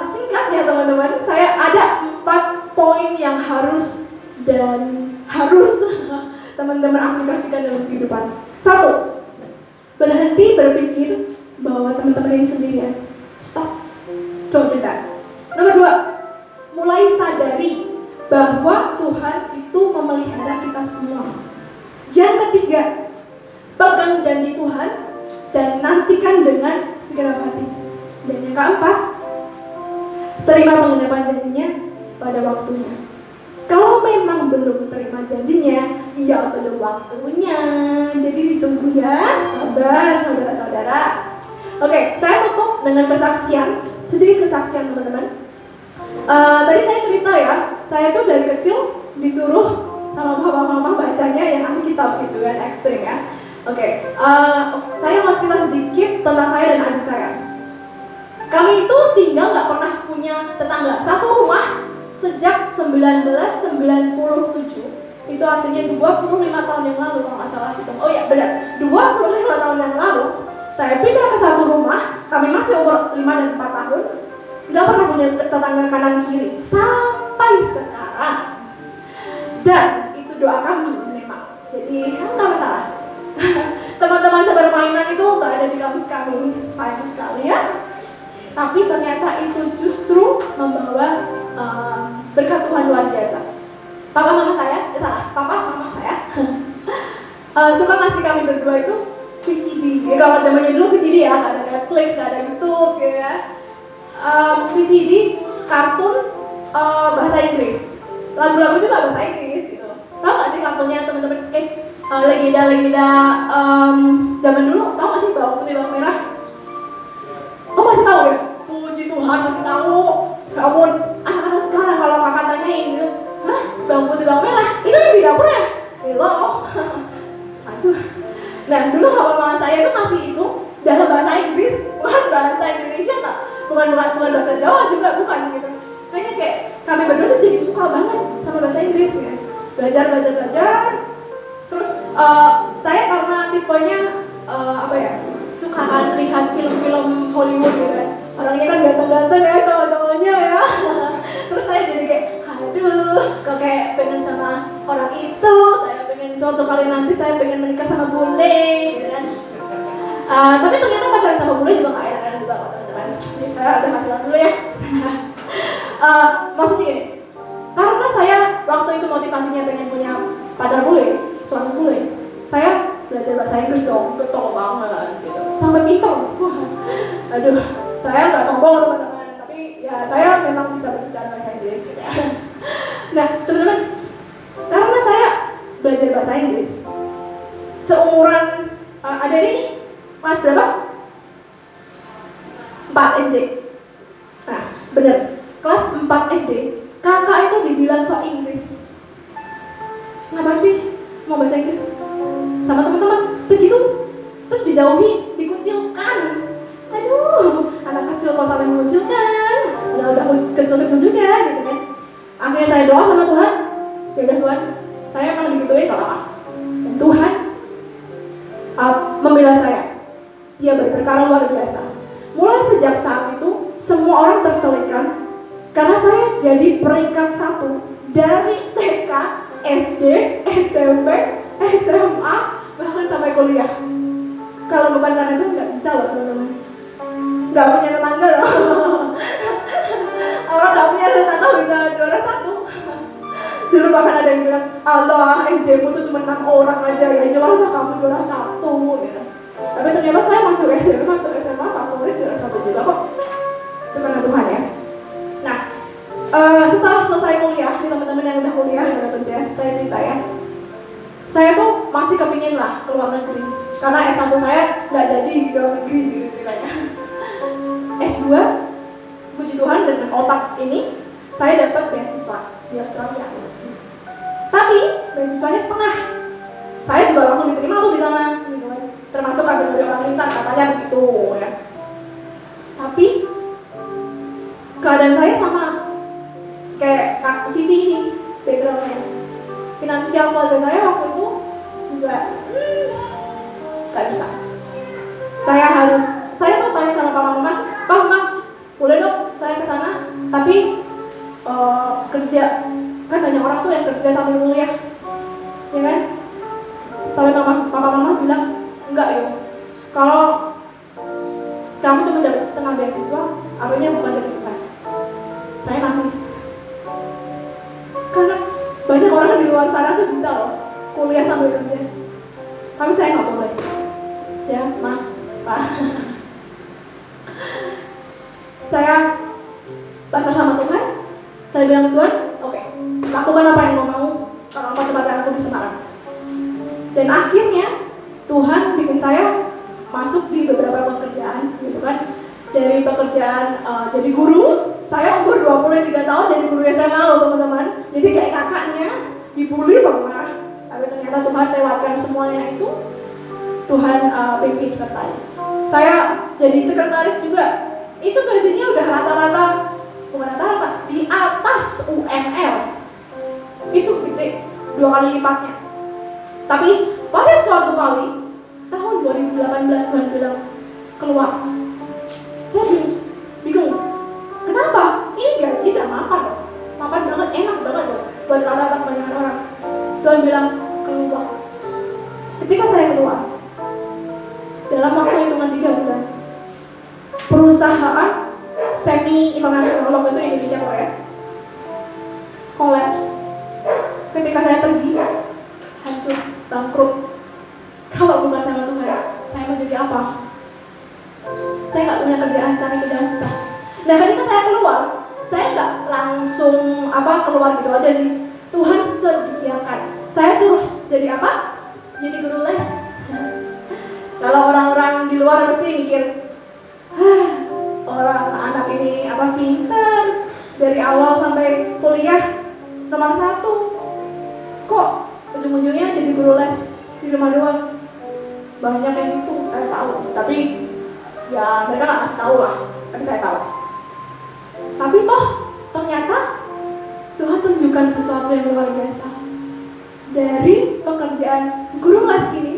singkatnya teman-teman, saya ada 4 poin yang harus teman-teman aplikasikan dalam kehidupan. 1. Berhenti berpikir bahwa teman-teman ini sendirian. Stop. Don't do that. Nomor 2. Mulai sadari bahwa Tuhan itu memelihara kita semua. Yang ketiga, pegang janji Tuhan dan nantikan dengan segenap hati. Dan yang keempat, terima penggenapan janjinya pada waktunya. Kalau memang belum terima janjinya, ya belum waktunya. Jadi ditunggu ya, sabar saudara-saudara. Oke, saya tutup dengan kesaksian, sedikit kesaksian teman-teman. Tadi saya cerita ya, saya tuh dari kecil disuruh sama papa mama bacanya yang Alkitab gitu kan, ekstrim ya. Oke, saya mau cerita sedikit tentang saya dan adik saya. Kami itu tinggal nggak pernah punya tetangga, satu rumah sejak 1997. Itu artinya 25 tahun yang lalu kalau nggak salah gitu. Oh ya benar, 25 tahun yang lalu saya pindah ke satu rumah. Kami masih umur 5 dan 4 tahun, nggak pernah punya tetangga kanan kiri sampai sekarang. Dan itu doa kami memang. Jadi nggak masalah. Teman-teman sepermainan itu nggak ada di kampus kami, sayang sekali ya. Tapi ternyata itu justru membawa berkat Tuhan luar biasa. Papa mama saya suka ngasih kami berdua itu VCD. Ya kalau zamannya dulu VCD ya, nggak ada Netflix, nggak ada YouTube gitu ya. VCD kartun bahasa Inggris, lagu-lagu juga bahasa Inggris gitu. Tahu nggak sih kartunnya teman-teman? Legenda-legenda zaman dulu, tahu nggak sih bawang putih bawang merah? Oh masih tahu ya? Puji Tuhan masih tahu. Ya ampun, anak-anak sekarang kalau kakak tanyain gitu, hah bawang putih bawang merah? Itu yang di dapur ya? Hello. Aduh. Nah dulu mama saya itu masih itu dalam bahasa Inggris, bukan bahasa Indonesia tak? Bukan bahasa Jawa juga bukan gitu. Kayaknya kayak kami berdua tuh jadi suka banget sama bahasa Inggris ya. Belajar. Terus saya karena tipenya sukaan lihat film-film Hollywood gitu kan. Orangnya kan ganteng-ganteng ya cowok-cowoknya ya. Terus saya jadi kayak, aduh, kok kayak pengen sama orang itu. Saya pengen suatu kali nanti saya pengen menikah sama bule, gitu kan. Tapi ternyata pacaran sama bule juga nggak enak juga kok teman-teman. Jadi saya udah kasih dulu ya. Maksudnya gini, karena saya waktu itu motivasinya pengen punya pacar bule, suami bule, saya belajar bahasa Inggris dong, getol banget gitu, sampai pintar. Aduh, saya nggak sombong teman-teman, tapi ya saya memang bisa berbicara bahasa Inggris gitu ya. Nah teman-teman, karena saya belajar bahasa Inggris, seumuran ada nih kelas berapa? 4 SD. Nah bener, kelas 4 SD, kakak itu dibilang sok Inggris. Ngapain sih mau bahasa Inggris? Sama teman-teman segitu, terus dijauhi, dikucilkan. Aduh, anak kecil kok sampai mengucilkan, udah kecil-kecil juga gitu kan. Akhirnya saya doa sama Tuhan, ya udah Tuhan, saya emang digituin gak apa-apa. Dan Tuhan membela saya. Dia berperkara luar biasa. Mulai sejak saat itu, semua orang tercelikan karena saya jadi peringkat 1 dari TK, SD, SMP, SMA, bahkan sampai kuliah. Kalau bukan karena itu nggak bisa loh teman-teman. Nggak punya tetangga loh. Orang nggak punya tetangga bisa juara 1. Dulu bahkan ada yang bilang, Allah, SD-mu tuh cuma 6 orang aja, ya jelas lah kamu juara 1 gitu. Tapi ternyata saya masuk SD, masuk SMA, Pak Murid juara 1 juga kok. Itu karena Tuhan ya. Nah, setelah selesai kuliah, nih teman-teman yang udah kuliah, yang udah kerja, saya cerita ya. Saya tuh masih kepingin lah ke luar negeri, karena S1 saya nggak jadi di luar negeri gitu ceritanya. S2, puji Tuhan dengan otak ini, saya dapat beasiswa di Australia. Tapi beasiswanya setengah. Saya juga langsung diterima tuh di sana, gitu kan. Termasuk kategori orang pintar, katanya begitu ya. Tapi keadaan saya sama kayak Kak Vivi ini, backgroundnya. Finansial keluarga saya waktu itu juga gak bisa. Saya tuh tanya sama Pak Mama, Pak Mama, boleh dong saya ke sana, tapi kerja, kan banyak orang tuh yang kerja sambil kuliah, ya kan? Setelah Papa Mama bilang, enggak yo, kalau kamu cuma dapat setengah beasiswa, artinya bukan dari Tuhan. Saya nangis, karena banyak orang di luar sana tuh bisa loh kuliah sambil kerja, tapi saya nggak boleh. Ya, Ma, Pak. Saya pasrah sama Tuhan. Saya bilang, Tuhan, oke, lakukan apa yang mau kalau engkau tempatkan aku di Semarang. Dan akhirnya Tuhan bikin saya masuk di beberapa pekerjaan, gitu kan. Dari pekerjaan jadi guru, saya umur 23 tahun jadi guru SMA loh teman-teman. Jadi kayak kakaknya, dibully banget. Tapi ternyata Tuhan lewatkan semuanya itu, Tuhan pimpin sertai. Saya jadi sekretaris juga. Itu gajinya udah rata-rata, bukan rata-rata, di atas UMR. Itu gede, 2 kali lipatnya. Tapi pada suatu kali, tahun 2018 Tuhan bilang, keluar. Saya bingung, kenapa? Ini gaji udah mapan banget, enak banget loh, buat rata-rata kebanyakan orang. Tuhan bilang, keluar. Ketika saya keluar, dalam waktu hitungan 3 bulan, perusahaan semi internasional waktu itu Indonesia Korea kolaps. Ketika saya pergi, hancur, bangkrut. Kalau bukan sama Tuhan, saya mau jadi apa? Saya nggak punya kerjaan, cari kerjaan susah. Nah ketika saya keluar, saya nggak langsung keluar gitu aja sih. Tuhan sediakan. Saya suruh jadi apa? Jadi guru les. Kalau orang-orang di luar pasti mikir, orang anak ini pintar dari awal sampai kuliah nomor 1, kok ujung-ujungnya jadi guru les di rumah doang. Banyak yang itu saya tahu, tapi ya mereka nggak kasih tahu lah, tapi saya tahu. Tapi toh ternyata Tuhan tunjukkan sesuatu yang luar biasa. Dari pekerjaan guru les ini,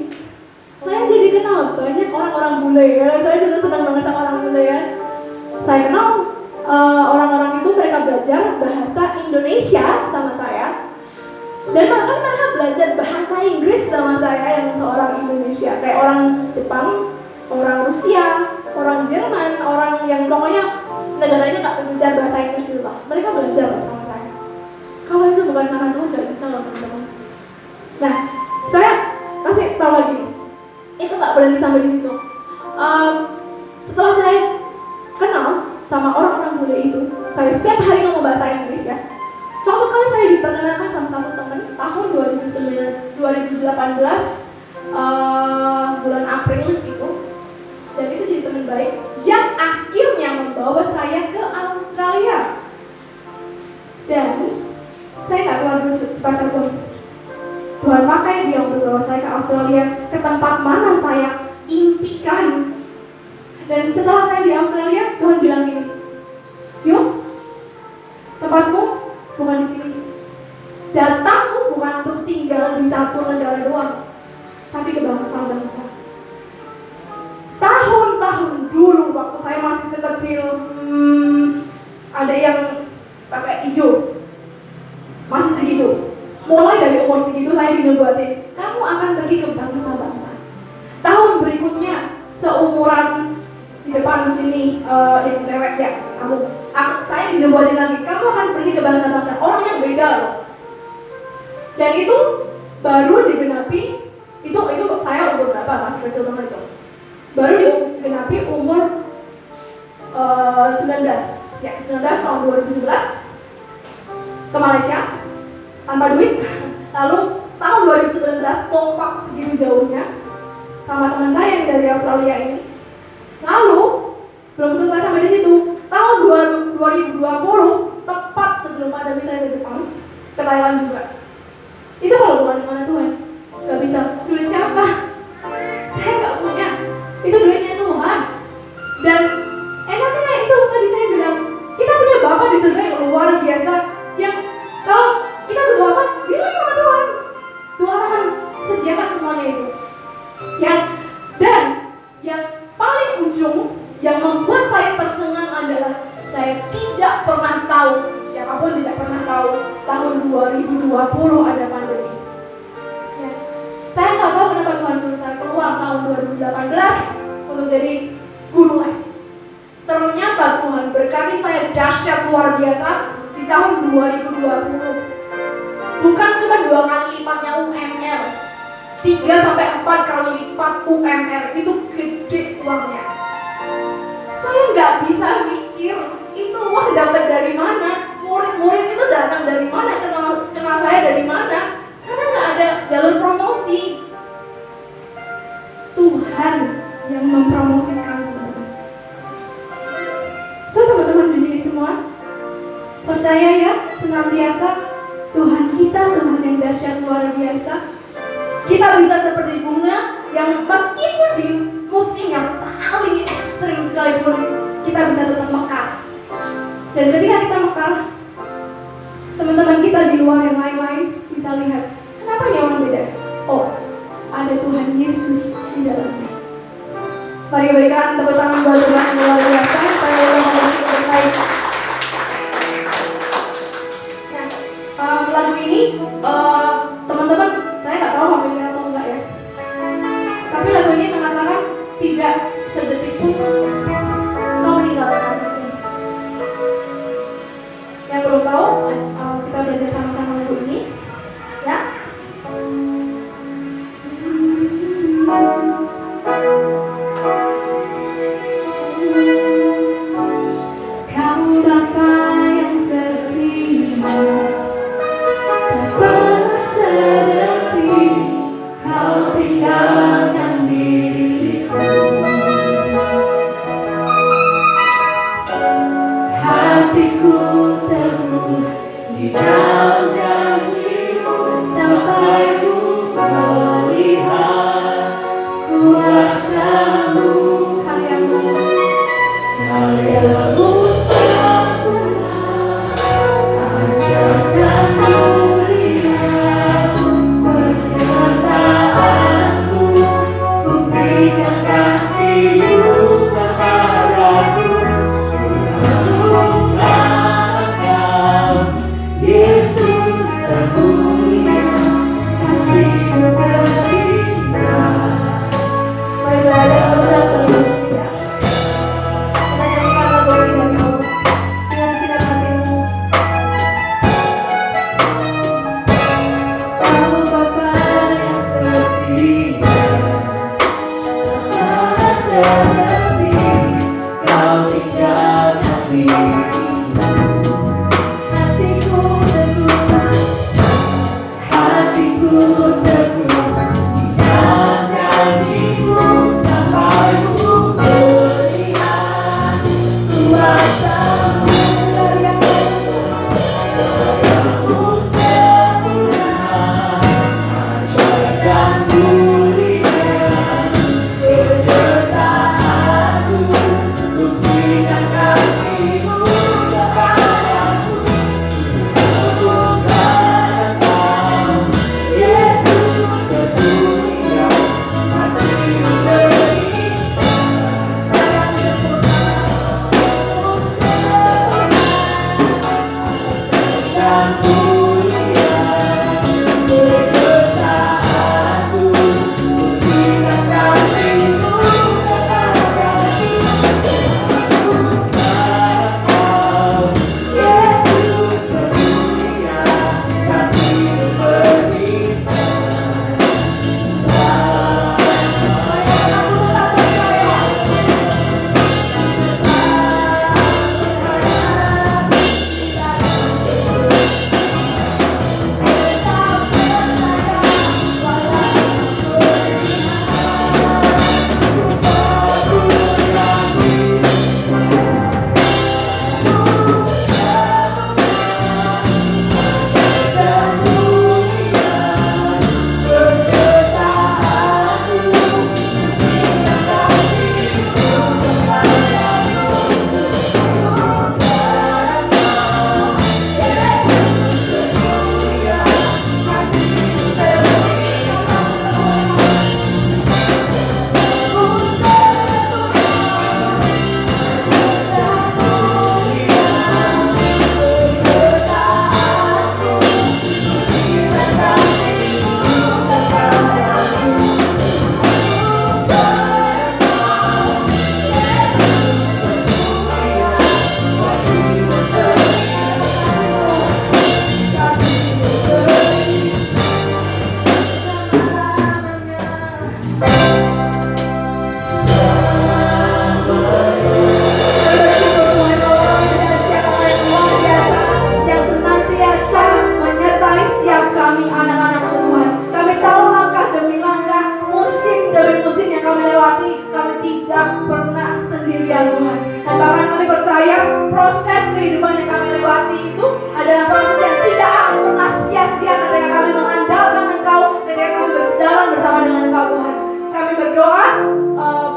saya jadi kenal banyak orang-orang bule ya. Saya dulu senang banget sama orang bule ya. Saya kenal orang-orang itu, mereka belajar bahasa Indonesia sama saya. Dan bahkan mereka belajar bahasa Inggris sama saya yang seorang Indonesia. Kayak orang Jepang, orang Rusia, orang Jerman, orang yang pokoknya negaranya nggak belajar bahasa Inggris gitu lah. Mereka belajar sama saya. Kalau itu bukan karena Tuhan, nggak bisa loh teman-teman. Nah, saya kasih tahu lagi. Itu nggak berhenti sampai di situ. Setelah saya kenal sama orang-orang bule itu, saya setiap hari ngomong bahasa Inggris ya. Suatu kali saya diperkenalkan sama satu teman tahun 2018 bulan April itu, dan itu jadi teman baik yang akhirnya membawa saya ke Australia. Dan saya nggak keluar duit sepeser pun. Tuhan pakai dia untuk bawa saya ke Australia, ke tempat mana saya impikan. Dan setelah saya di Australia, Tuhan bilang gini, yuk, tempatmu bukan di sini. Jatahmu bukan untuk tinggal di satu negara doang, tapi ke bangsa-bangsa. Tahun-tahun dulu waktu saya masih sekecil, ada yang pakai hijau, masih segitu. Mulai dari umur segitu saya dinubuatin, kamu akan pergi ke bangsa-bangsa. Tahun berikutnya seumuran di depan sini, yang cewek ya, saya dinubuatin lagi, kamu akan pergi ke bangsa-bangsa, orang yang beda loh. Dan itu baru digenapi, itu saya umur berapa, masih kecil banget itu. Baru digenapi umur 19 tahun 2011 ke Malaysia tanpa duit. Lalu tahun 2019 kompak segitu jauhnya sama teman saya yang dari Australia ini. Lalu belum selesai sampai di situ. Tahun 2020 tepat sebelum pandemi saya ke Jepang, ke Thailand juga. Itu kalau bukan dimana Tuhan, nggak bisa. Duit siapa? Saya nggak punya. Itu duitnya Tuhan. Dan enaknya itu tadi saya bilang, kita punya Bapa di surga yang luar biasa, yang kalau kita butuh apa, bilang sama Tuhan. Tuhan akan sediakan semuanya itu. Dan yang paling ujung yang membuat saya tercengang adalah saya tidak pernah tahu, siapapun tidak pernah tahu tahun 2020 ada pandemi. Ya. Saya nggak tahu kenapa Tuhan suruh saya keluar tahun 2018 untuk jadi guru les. Ternyata Tuhan berkati saya dahsyat luar biasa di tahun 2020. Bukan cuma 2 kali lipatnya UMR, 3-4 kali lipat UMR, itu gede uangnya. Saya nggak bisa mikir itu uang dapat dari mana, murid-murid itu datang dari mana, kenal saya dari mana, karena nggak ada jalur promosi. Tuhan yang mempromosikan. So teman-teman di sini semua, percaya ya, senantiasa Tuhan kita Tuhan yang dahsyat luar biasa. Kita bisa seperti bunga yang meskipun di musim yang paling ekstrim sekalipun, kita bisa tetap mekar. Dan ketika kita mekar, teman-teman kita di luar yang lain-lain bisa lihat, kenapa ini orang beda? Oh, ada Tuhan Yesus di dalamnya. Mari berikan tepuk tangan buat Tuhan yang luar biasa. Saya ulang lagi berkait. Lagu ini, teman-teman, saya nggak tahu hafalnya atau enggak ya. Tapi lagu ini mengatakan tidak sedetik pun kau meninggalkan aku. Yang belum tahu, kita belajar sama-sama lagu ini, ya. Kau Bapa yang setia, tak pernah sedetik kau tinggalkan diriku. Hatiku teguh di dalam janji-Mu sampai ku melihat kuasa-Mu. Karya-Mu sempurna, ajaib dan mulia, penyertaan-Mu buktikan kasih-Mu kepadaku. Engkau Yesus termulia, kasih-Mu terindah. Mari saya ulang lagi ya. Kita nyanyikan lagu ini dari Allah dengan sinar hatimu. Kau Bapa yang setia, tak pernah sedetik kau tinggalkan diriku. Hatiku teguh di dalam janji-Mu sampai ku melihat kuasa-Mu. Karya-Mu sempurna, ajaib dan mulia, penyertaan-Mu percaya proses kehidupan yang kami lewati itu adalah proses yang tidak akan pernah sia-sia ketika kami mengandalkan Engkau, ketika kami berjalan bersama dengan Engkau Tuhan. Kami berdoa,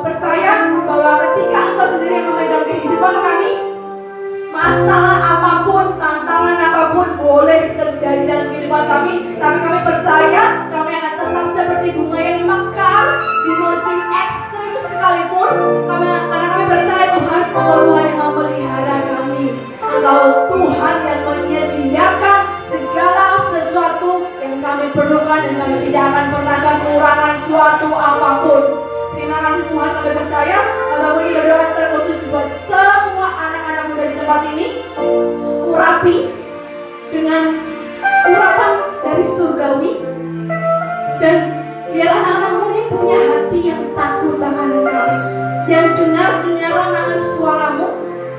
percaya bahwa ketika Engkau sendiri yang memegang kehidupan kami, masalah apapun, tantangan apapun boleh terjadi dalam kehidupan kami, tapi kami percaya kami akan tetap seperti bunga yang mekar di musim ekstrim sekalipun. Karena kami percaya Tuhan, Engkau Tuhan yang memelihara kami. Engkau Tuhan yang menyediakan segala sesuatu yang kami perlukan, dan kami tidak akan pernah kekurangan suatu apapun. Terima kasih Tuhan, kami percaya Bapak ini berdoa terkhusus buat semua anak-anak muda di tempat ini. Urapi dengan urapan dari surgawi, dan biar anak-anakmu ini punya hati yang takut akan Engkau, yang dengar-dengaran akan suaramu,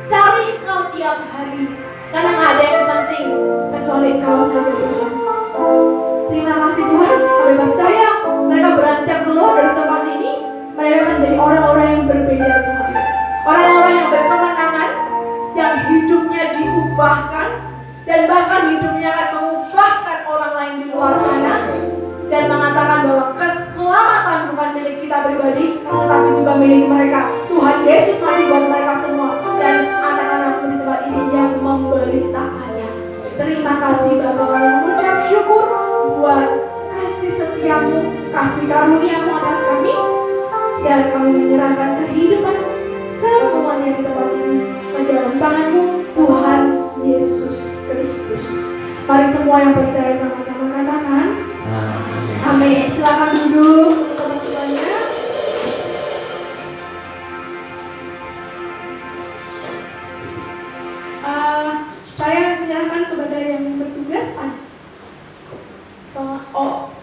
cari Engkau tiap hari, karena gak ada yang penting kecuali Engkau saja Tuhan. Terima kasih Tuhan, kami percaya mereka beranjak keluar dari tempat ini, mereka akan jadi orang-orang yang berbeda Tuhan. Orang-orang yang berkemenangan, yang hidupnya diubahkan, dan bahkan hidupnya akan mengubahkan orang lain di luar sana, dan mengatakan bahwa keselamatan bukan milik kita pribadi, tetapi juga milik mereka. Tuhan Yesus mati buat mereka semua, dan anak-anakmu di tempat ini yang memberitakannya. Terima kasih Bapa, kami mengucap syukur buat kasih setiamu, kasih karuniamu atas kami, dan kami menyerahkan kehidupan semuanya di tempat ini ke dalam tangan-Mu, Tuhan Yesus Kristus. Mari semua yang percaya sama-sama katakan amin. Silakan duduk teman-teman semuanya. Saya menyerahkan kepada yang bertugas.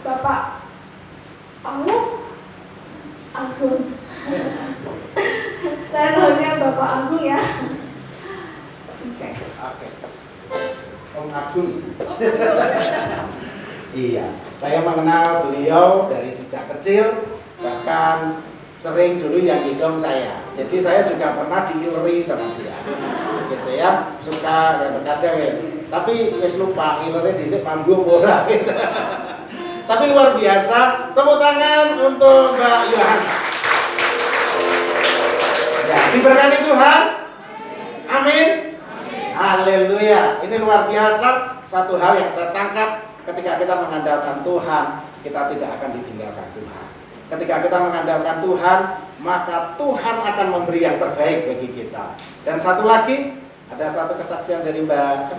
Bapak Agung. Saya tahunya Bapak Agung ya. Oke. Om Agung. Iya, saya mengenal beliau dari sejak kecil, bahkan sering dulu yang gendong saya. Jadi saya juga pernah diileri sama dia, gitu ya. Suka kadang-kadang ya. Tapi wis lupa ileri dhisik panggung ora. Gitu. Tapi luar biasa. Tepuk tangan untuk Mbak Yohana. Ya, diberkati Tuhan. Amin. Haleluya. Ini luar biasa. Satu hal yang saya tangkap, ketika kita mengandalkan Tuhan, kita tidak akan ditinggalkan Tuhan. Ketika kita mengandalkan Tuhan, maka Tuhan akan memberi yang terbaik bagi kita. Dan satu lagi, ada satu kesaksian dari Mbak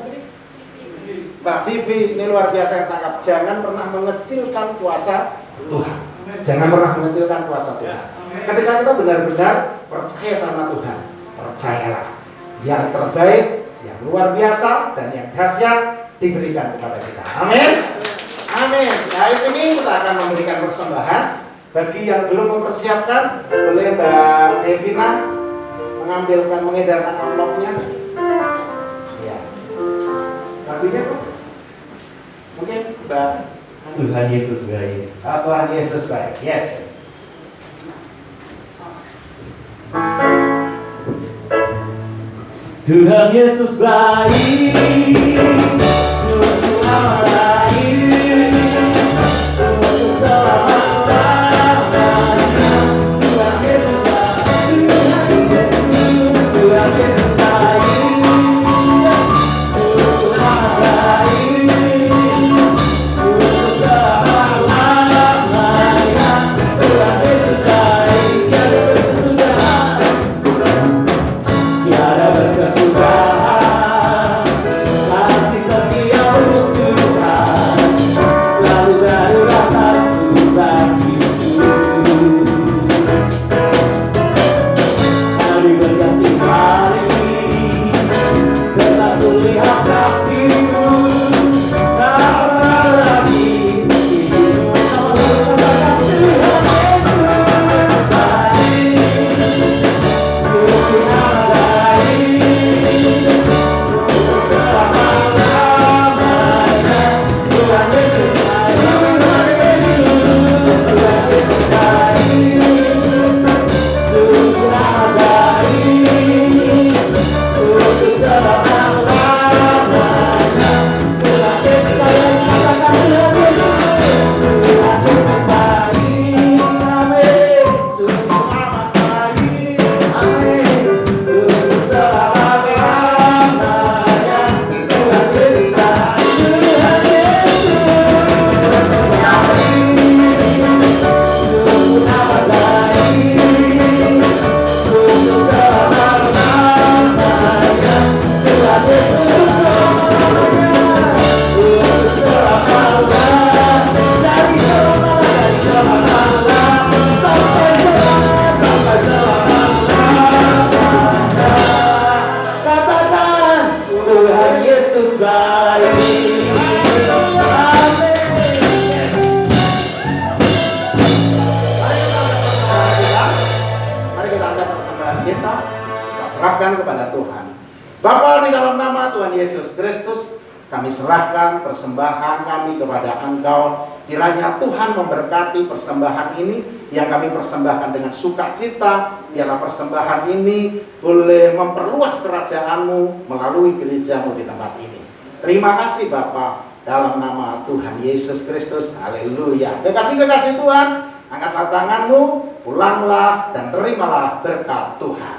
Vivi, ini luar biasa yang tangkap. Jangan pernah mengecilkan kuasa Tuhan. Jangan pernah mengecilkan kuasa Tuhan. Ketika kita benar-benar percaya sama Tuhan, percayalah yang terbaik, yang luar biasa, dan yang dahsyat diberikan kepada kita. Amin. Amin. Nah, ini kita akan memberikan persembahan. Bagi yang belum mempersiapkan, boleh Mbak Devina mengedarkan amplopnya. Ya. Lagunya kok? Mungkin Mbak. Tuhan Yesus baik. Tuhan Yesus baik. Yes. Tuhan Yesus baik, sungguh amat baik, untuk selamanya. Tuhan Yesus baik, Tuhan Yesus baik, sungguh amat baik, untuk selamanya. Tuhan Yesus baik, tiada berkesudahan, tiada berkesudahan. serahkan kepada Tuhan. Bapa, di dalam nama Tuhan Yesus Kristus, kami serahkan persembahan kami kepada Engkau. Kiranya Tuhan memberkati persembahan ini yang kami persembahkan dengan sukacita. Biarlah persembahan ini boleh memperluas kerajaan-Mu melalui gereja-Mu di tempat ini. Terima kasih Bapa, dalam nama Tuhan Yesus Kristus. Haleluya. Kekasih-kekasih Tuhan, angkatlah tanganmu, pulanglah dan terimalah berkat Tuhan.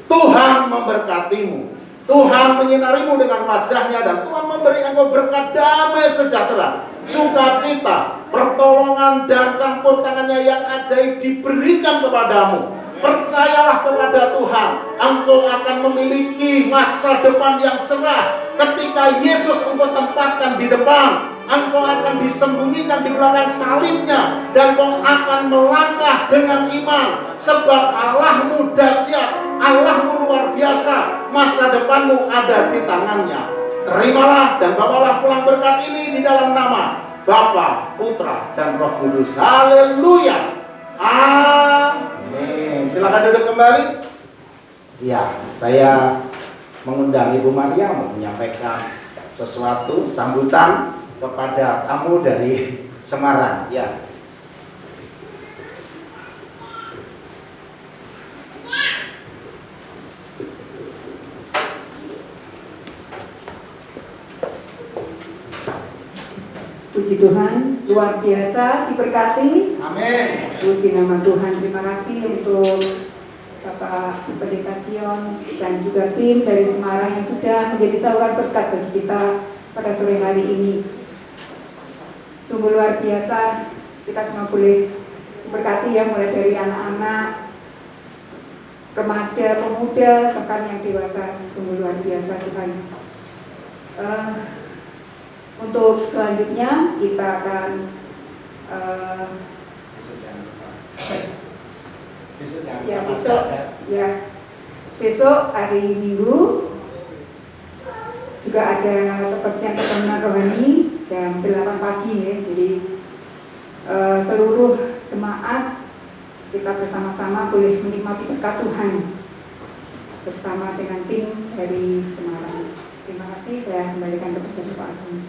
Tuhan memberkatimu. Tuhan menyinarimu dengan wajahnya dan Tuhan memberi engkau berkat damai sejahtera, sukacita, pertolongan dan campur tangannya yang ajaib diberikan kepadamu. Percayalah kepada Tuhan, engkau akan memiliki masa depan yang cerah ketika Yesus engkau tempatkan di depan. Engkau akan disembunyikan di belakang salibnya dan engkau akan melangkah dengan iman, sebab Allahmu dahsyat, Allahmu luar biasa, masa depanmu ada di tangannya. Terimalah dan bawalah pulang berkat ini di dalam nama Bapa, Putra, dan Roh Kudus. Haleluya. Amin. Silakan duduk kembali. Ya, saya mengundang Ibu Maria untuk menyampaikan sesuatu sambutan kepada tamu dari Semarang. Ya. Puji Tuhan, luar biasa, diberkati. Amin. Puji nama Tuhan. Terima kasih untuk Bapak Pendeta Sion dan juga tim dari Semarang yang sudah menjadi saluran berkat bagi kita pada sore hari ini. Sungguh luar biasa, kita semua boleh diberkati ya, mulai dari anak-anak, remaja, pemuda, bahkan yang dewasa. Sungguh luar biasa Tuhan. Untuk selanjutnya kita akan besok hari Minggu juga ada kebaktian pertemuan rohani jam 8 pagi ya. Jadi seluruh jemaat kita bersama-sama boleh menikmati berkat Tuhan bersama dengan tim dari Semarang. Terima kasih, saya kembalikan kepada Bapak Agung.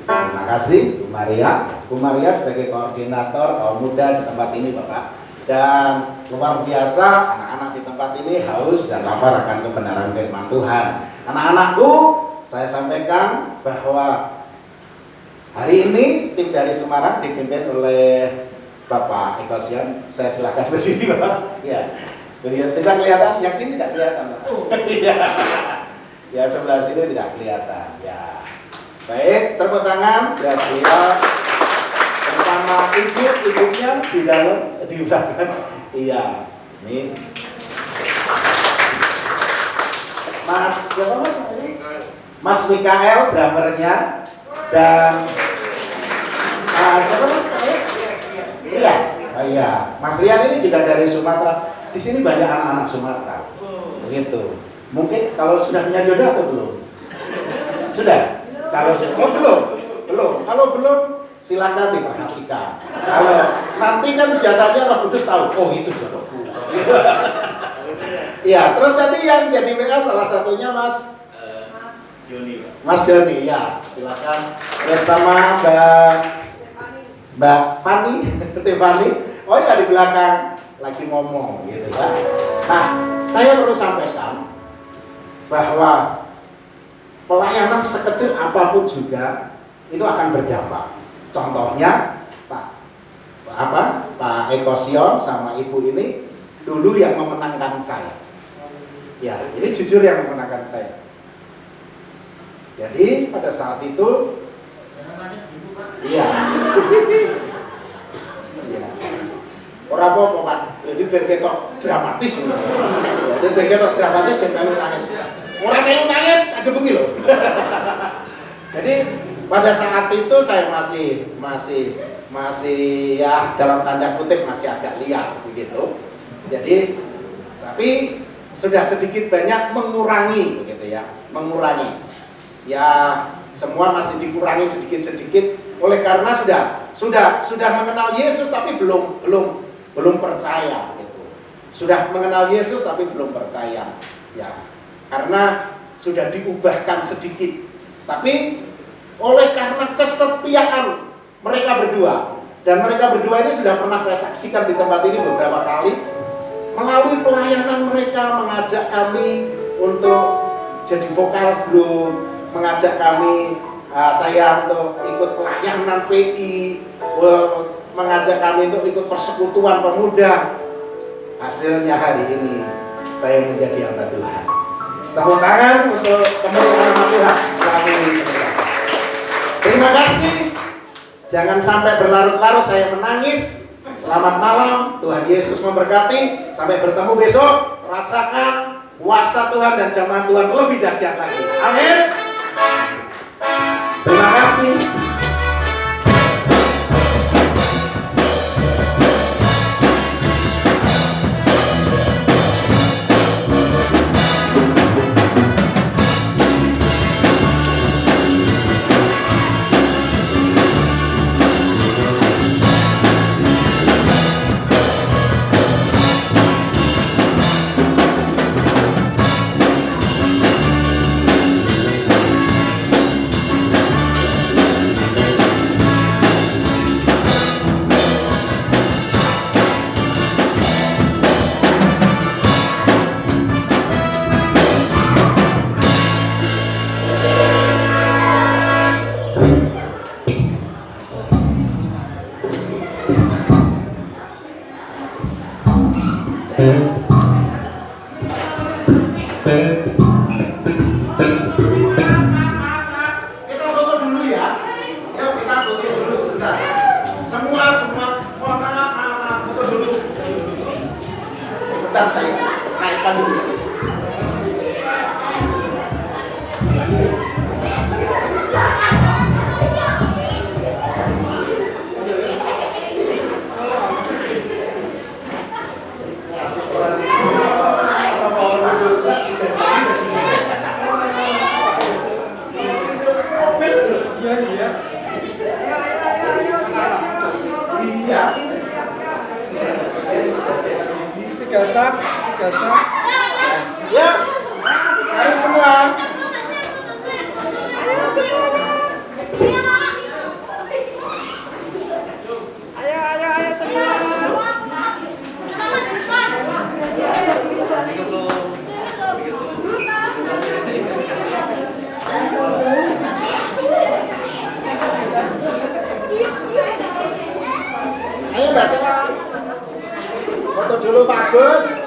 Terima kasih Bu Maria. Bu Maria sebagai koordinator kaum muda di tempat ini Bapak. Dan luar biasa, anak-anak di tempat ini haus dan lapar akan kebenaran firman Tuhan. Anak-anakku, saya sampaikan bahwa hari ini tim dari Semarang dipimpin oleh Bapak Eko Sion. Saya silakan berdiri Bapak. Ya. Bisa kelihatan? Yang sini tidak kelihatan Bapak. Ya, sebelah sini tidak kelihatan. Ya. Baik, tepuk tangan buat dia bersama ibunya di dalam, di belakang. Iya, ini Mas siapa Mas? Mas Mikael drummernya dan siapa Mas? Iya, oh iya. Mas Rian ini juga dari Sumatera. Di sini banyak anak-anak Sumatera. Begitu. Mungkin kalau sudah punya jodoh atau belum? Sudah. Kalau belum. Kalau belum, silakan diperhatikan. Kalau nanti kan biasanya Roh Kudus tahu, oh itu jodohku. Ya, terus tadi yang jadi WA salah satunya Mas Joni. Mas Joni, ya, silakan bersama Mbak Fani, Tiffany. Oh ya, di belakang lagi ngomong gitu ya. Nah, saya perlu sampaikan bahwa pelayanan sekecil apapun juga itu akan berdampak. Contohnya Pak Eko Sion sama Ibu ini dulu yang memenangkan saya. Ya, ini jujur yang memenangkan saya. Jadi pada saat itu, iya. Ya. Orang apa Pak? Jadi berketok dramatis. Jadi berketok dramatis dan melu nangis. Orang melu nangis agak bengi loh. Jadi pada saat itu saya masih ya dalam tanda kutip masih agak liar begitu. Jadi tapi sudah sedikit banyak mengurangi begitu ya, mengurangi. Ya semua masih dikurangi sedikit-sedikit oleh karena sudah mengenal Yesus tapi belum percaya gitu. Sudah mengenal Yesus tapi belum percaya. Ya, karena sudah diubahkan sedikit. Tapi oleh karena kesetiaan mereka berdua, dan mereka berdua ini sudah pernah saya saksikan di tempat ini beberapa kali, melalui pelayanan mereka mengajak kami untuk jadi vokal group, mengajak kami saya untuk ikut pelayanan PI, mengajak kami untuk ikut persekutuan pemuda. Hasilnya hari ini saya menjadi hamba Tuhan. Tepuk tangan untuk kemuliaan nama Tuhan melalui mereka. Terima kasih. Jangan sampai berlarut-larut saya menangis. Selamat malam, Tuhan Yesus memberkati. Sampai bertemu besok. Rasakan kuasa Tuhan dan jamahan Tuhan lebih dahsyat lagi. Amin. Terima kasih. Kita foto dulu ya. Yuk kita foto dulu sebentar. Semua mohon maaf, foto dulu. Sebentar saya naikkan dulu. Tiga sak. Ya, ayo semua. Ayo semua. Ayo Mbak Sela. Foto dulu Pak Agus.